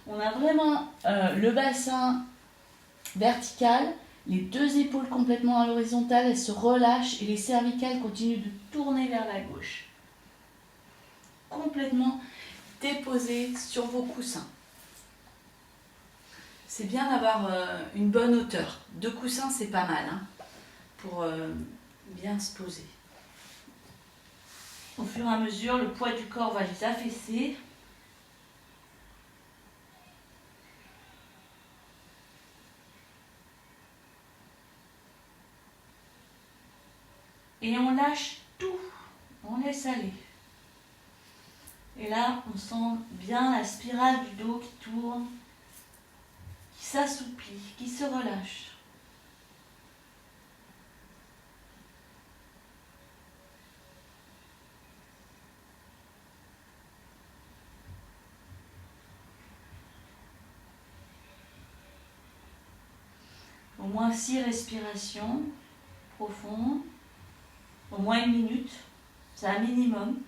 On a vraiment le bassin vertical. Les deux épaules complètement à l'horizontale, elles se relâchent et les cervicales continuent de tourner vers la gauche. Complètement déposées sur vos coussins. C'est bien d'avoir une bonne hauteur. Deux coussins, c'est pas mal hein, pour bien se poser. Au fur et à mesure, le poids du corps va les affaisser. Et on lâche on laisse aller. Et là, on sent bien la spirale du dos qui tourne, qui s'assouplit, qui se relâche. Au moins 6 respirations profondes, au moins 1 minute, c'est un minimum.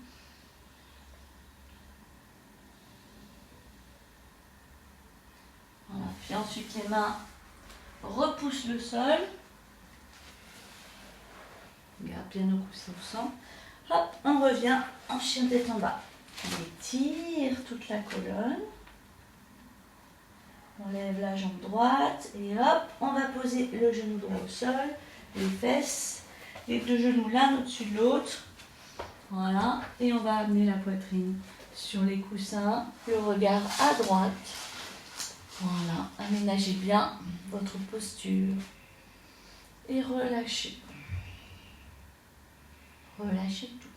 Voilà. Puis ensuite les mains repoussent le sol. Garde bien nos coussins au centre. Hop, on revient en chien tête en bas. On étire toute la colonne. On lève la jambe droite et hop, on va poser le genou droit au sol, les fesses, les deux genoux l'un au-dessus de l'autre. Voilà, et on va amener la poitrine sur les coussins, le regard à droite. Voilà, aménagez bien votre posture et relâchez. Relâchez tout.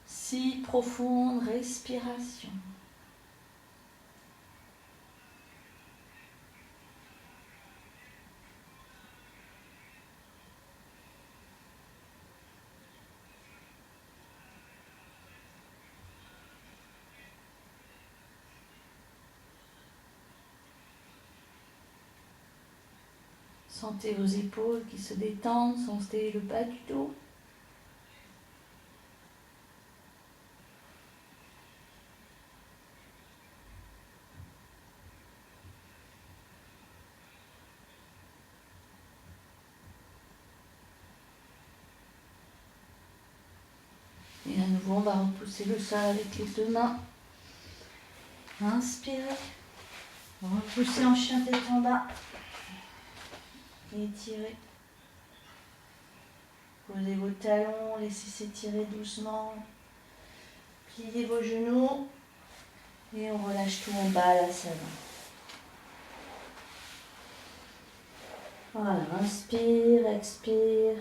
Si profonde respiration. Sentez vos épaules qui se détendent, sentez le bas du dos. Et à nouveau, on va repousser le sol avec les deux mains. Inspirez. Repoussez en chien tête en bas. Étirez. Posez vos talons, laissez s'étirer doucement. Pliez vos genoux. Et on relâche tout en bas, là, ça va. Voilà, inspire, expire.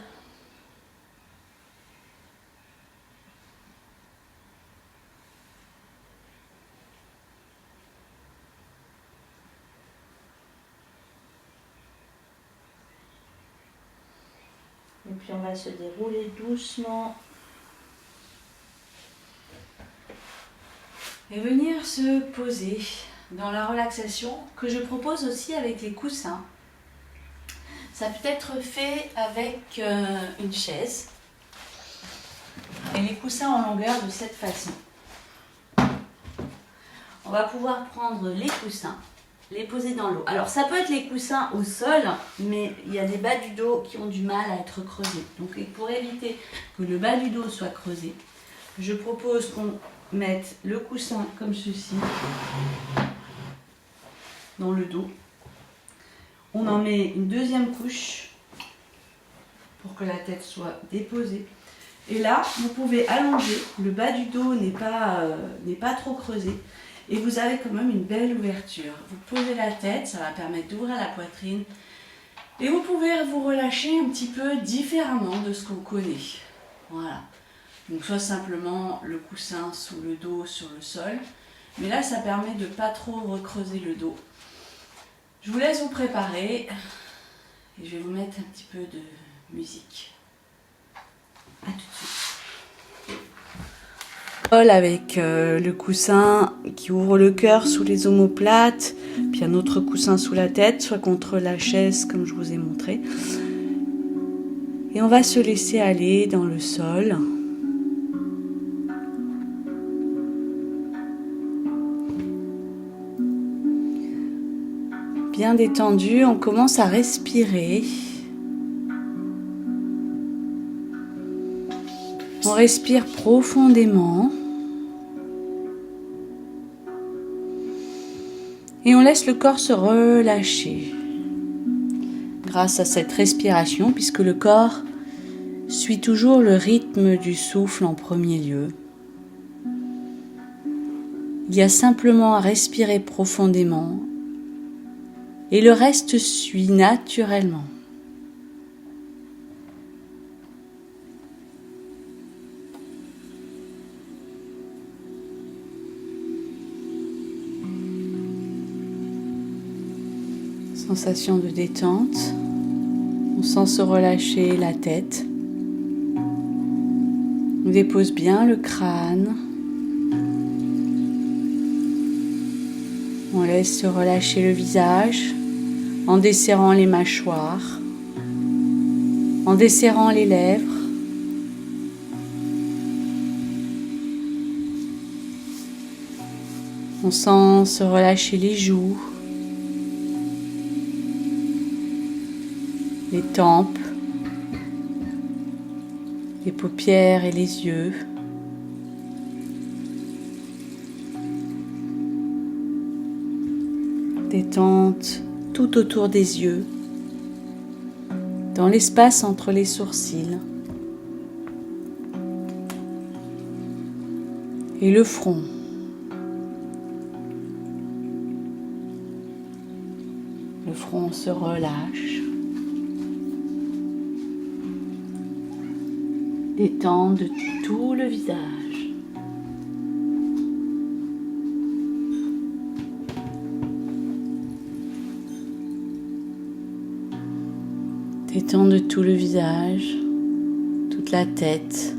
Et puis on va se dérouler doucement. Et venir se poser dans la relaxation que je propose aussi avec les coussins. Ça peut être fait avec une chaise et les coussins en longueur de cette façon. On va pouvoir prendre les coussins, les poser dans l'eau. Alors ça peut être les coussins au sol, mais il y a des bas du dos qui ont du mal à être creusés. Donc pour éviter que le bas du dos soit creusé, je propose qu'on mette le coussin comme ceci dans le dos. On en met une deuxième couche pour que la tête soit déposée. Et là, vous pouvez allonger, le bas du dos n'est pas trop creusé. Et vous avez quand même une belle ouverture. Vous posez la tête, ça va permettre d'ouvrir la poitrine. Et vous pouvez vous relâcher un petit peu différemment de ce qu'on connaît. Voilà. Donc soit simplement le coussin sous le dos sur le sol. Mais là, ça permet de ne pas trop recreuser le dos. Je vous laisse vous préparer. Et je vais vous mettre un petit peu de musique. A tout de suite. Avec le coussin qui ouvre le cœur sous les omoplates, puis un autre coussin sous la tête, soit contre la chaise comme je vous ai montré. Et on va se laisser aller dans le sol. Bien détendu, on commence à respirer. On respire profondément. Et on laisse le corps se relâcher. Grâce à cette respiration, puisque le corps suit toujours le rythme du souffle en premier lieu. Il y a simplement à respirer profondément et le reste suit naturellement. Sensation de détente, on sent se relâcher la tête. On dépose bien le crâne. On laisse se relâcher le visage en desserrant les mâchoires, en desserrant les lèvres. On sent se relâcher les joues, les tempes, les paupières et les yeux. Détente tout autour des yeux, dans l'espace entre les sourcils et le front. Le front se relâche. Détente de tout le visage. Détente de tout le visage, toute la tête,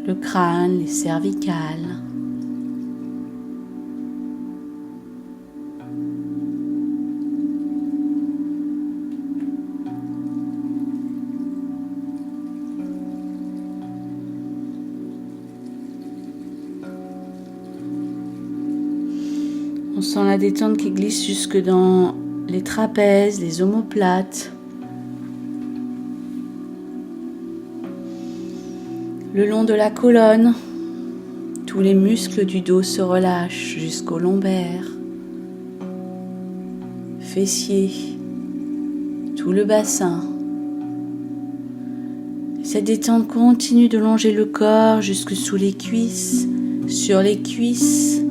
le crâne, les cervicales. On sent la détente qui glisse jusque dans les trapèzes, les omoplates. Le long de la colonne, tous les muscles du dos se relâchent jusqu'au lombaire, fessiers, tout le bassin. Cette détente continue de longer le corps jusque sous les cuisses, sur les cuisses,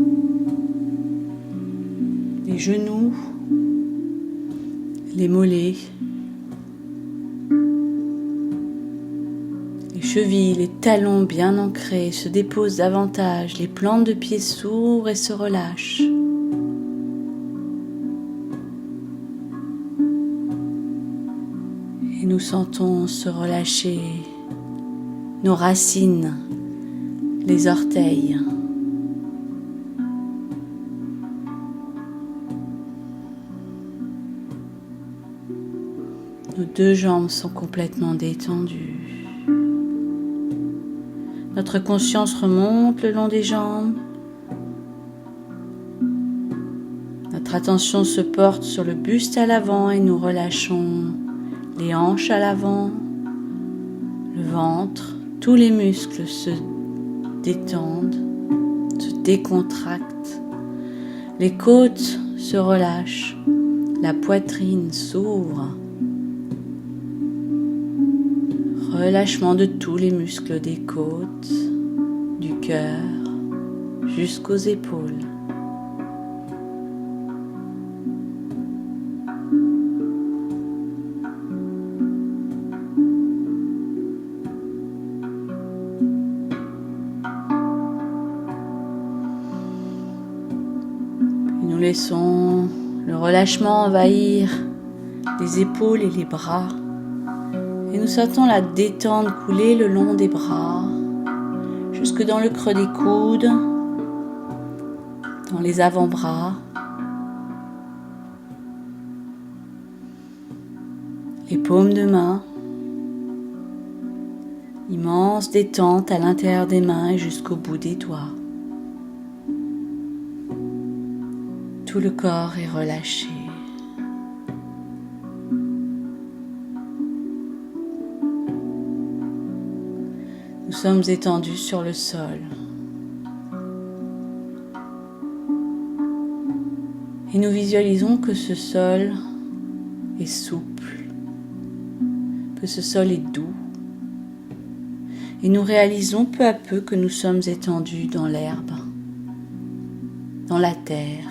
les genoux, les mollets, les chevilles, les talons bien ancrés se déposent davantage, les plantes de pieds s'ouvrent et se relâchent. Et nous sentons se relâcher nos racines, les orteils. Nos deux jambes sont complètement détendues. Notre conscience remonte le long des jambes. Notre attention se porte sur le buste à l'avant et nous relâchons les hanches à l'avant, le ventre, tous les muscles se détendent, se décontractent. Les côtes se relâchent, la poitrine s'ouvre. Relâchement de tous les muscles des côtes, du cœur jusqu'aux épaules. Puis nous laissons le relâchement envahir les épaules et les bras. Et nous sentons la détente couler le long des bras, jusque dans le creux des coudes, dans les avant-bras, les paumes de main, immense détente à l'intérieur des mains et jusqu'au bout des doigts. Tout le corps est relâché. Nous sommes étendus sur le sol. Et nous visualisons que ce sol est souple, que ce sol est doux. Et nous réalisons peu à peu que nous sommes étendus dans l'herbe. dans la terre.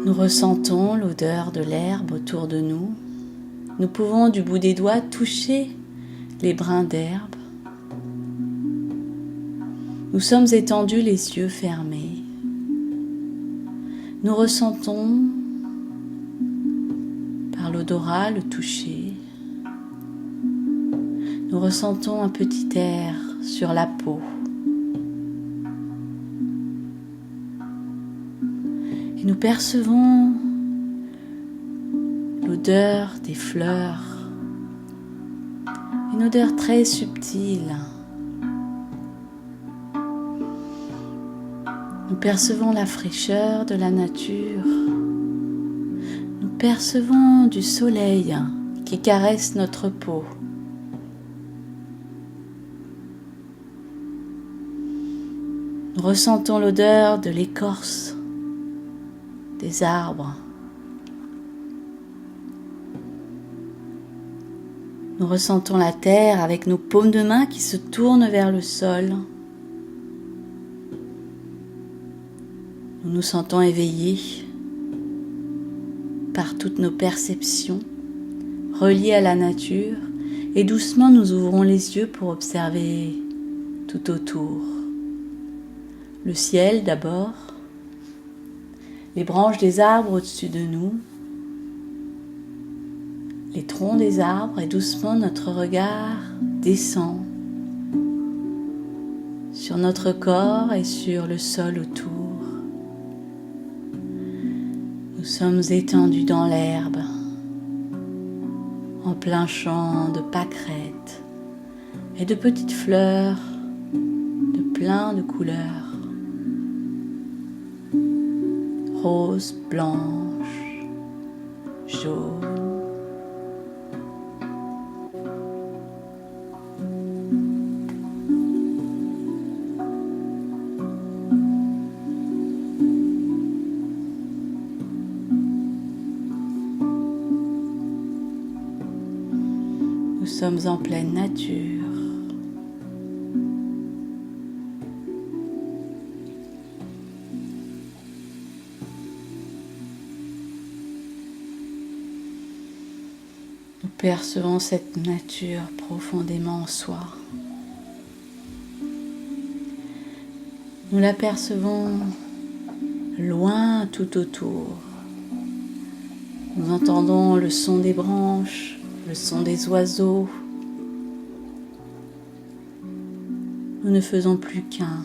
Nous ressentons l'odeur de l'herbe autour de nous. Nous pouvons du bout des doigts toucher les brins d'herbe. Nous sommes étendus les yeux fermés. Nous ressentons par l'odorat le toucher. Nous ressentons un petit air sur la peau. Et nous percevons l'odeur des fleurs, une odeur très subtile. Nous percevons la fraîcheur de la nature. Nous percevons du soleil qui caresse notre peau. Nous ressentons l'odeur de l'écorce des arbres. Nous ressentons la terre avec nos paumes de main qui se tournent vers le sol. Nous nous sentons éveillés par toutes nos perceptions reliées à la nature et doucement nous ouvrons les yeux pour observer tout autour. Le ciel d'abord, les branches des arbres au-dessus de nous, les troncs des arbres et doucement notre regard descend sur notre corps et sur le sol autour. Nous sommes étendus dans l'herbe, en plein champ de pâquerettes et de petites fleurs de plein de couleurs, roses, blanches, jaunes. Nous sommes en pleine nature. Nous percevons cette nature profondément en soi. Nous la percevons loin tout autour. Nous entendons le son des branches, le son des oiseaux. Nous ne faisons plus qu'un.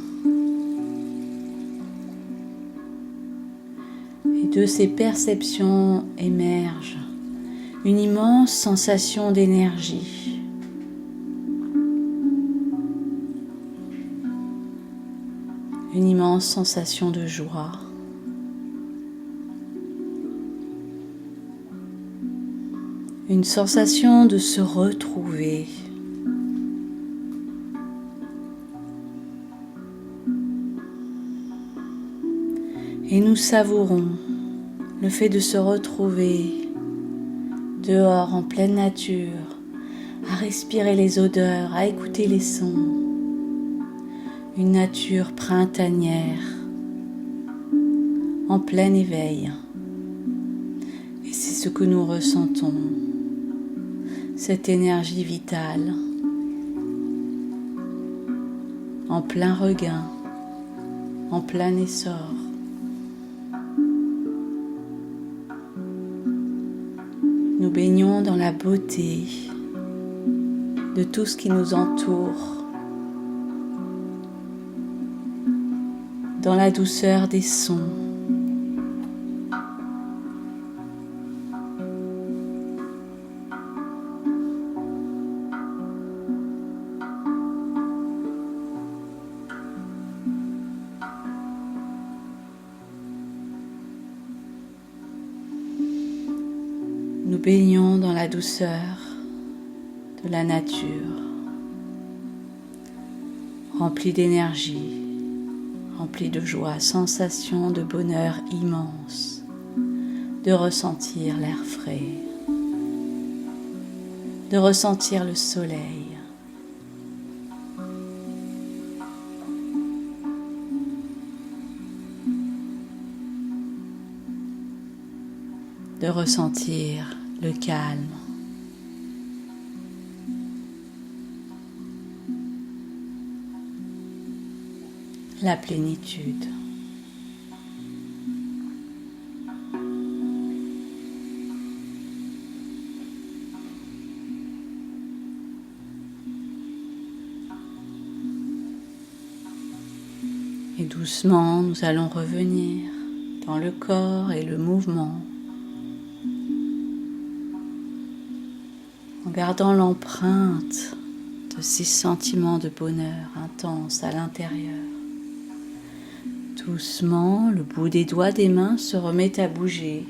Et de ces perceptions émerge une immense sensation d'énergie. Une immense sensation de joie. Une sensation de se retrouver. Et nous savourons le fait de se retrouver dehors en pleine nature, à respirer les odeurs, à écouter les sons. Une nature printanière, en plein éveil. Et c'est ce que nous ressentons. Cette énergie vitale, en plein regain, en plein essor. Nous baignons dans la beauté de tout ce qui nous entoure, dans la douceur des sons. Nous baignons dans la douceur de la nature, remplie d'énergie, remplie de joie, sensation de bonheur immense, de ressentir l'air frais, de ressentir le soleil. de ressentir le calme, la plénitude. Et doucement, nous allons revenir dans le corps et le mouvement, en gardant l'empreinte de ces sentiments de bonheur intense à l'intérieur. Doucement, le bout des doigts des mains se remet à bouger,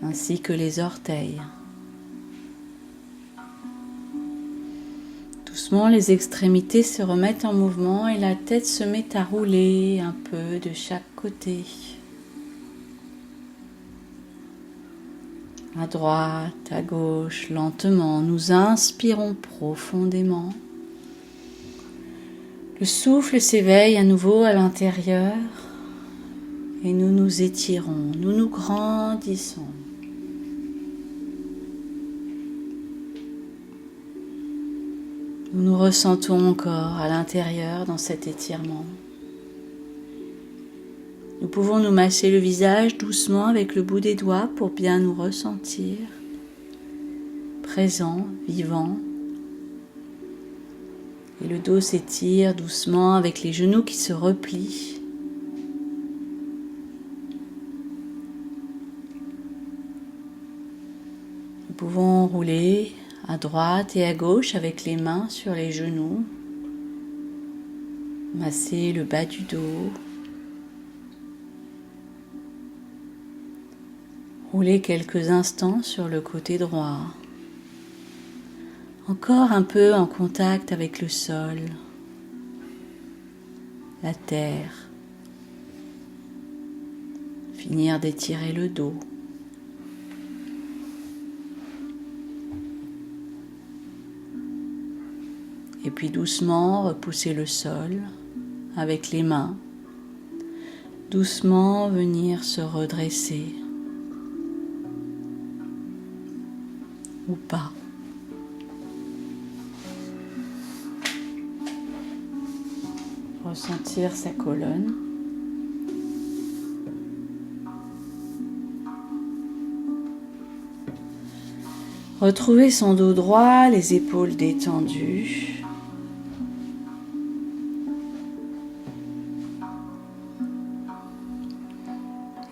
ainsi que les orteils. Doucement, les extrémités se remettent en mouvement et la tête se met à rouler un peu de chaque côté. À droite, à gauche, lentement, nous inspirons profondément. Le souffle s'éveille à nouveau à l'intérieur et nous nous étirons, nous nous grandissons. Nous nous ressentons encore à l'intérieur dans cet étirement. Nous pouvons nous masser le visage doucement avec le bout des doigts pour bien nous ressentir présents, vivants. Et le dos s'étire doucement avec les genoux qui se replient. Nous pouvons rouler à droite et à gauche avec les mains sur les genoux, masser le bas du dos, rouler quelques instants sur le côté droit, encore un peu en contact avec le sol, la terre, finir d'étirer le dos. Et puis doucement repousser le sol avec les mains. Doucement venir se redresser. Ou pas. Ressentir sa colonne. Retrouver son dos droit, les épaules détendues.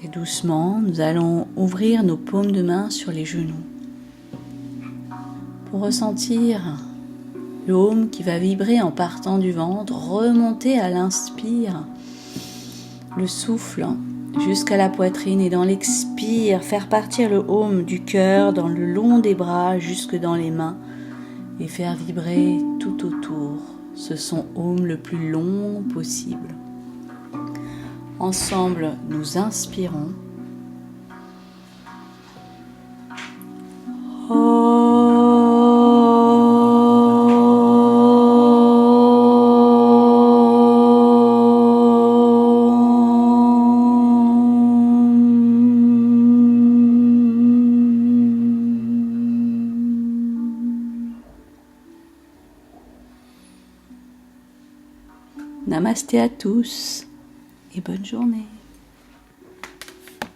Et doucement, nous allons ouvrir nos paumes de main sur les genoux pour ressentir le haume qui va vibrer en partant du ventre, remonter à l'inspire, le souffle jusqu'à la poitrine et dans l'expire, faire partir le haume du cœur dans le long des bras jusque dans les mains et faire vibrer tout autour ce son haume le plus long possible. Ensemble, nous inspirons. Namasté à tous et bonne journée.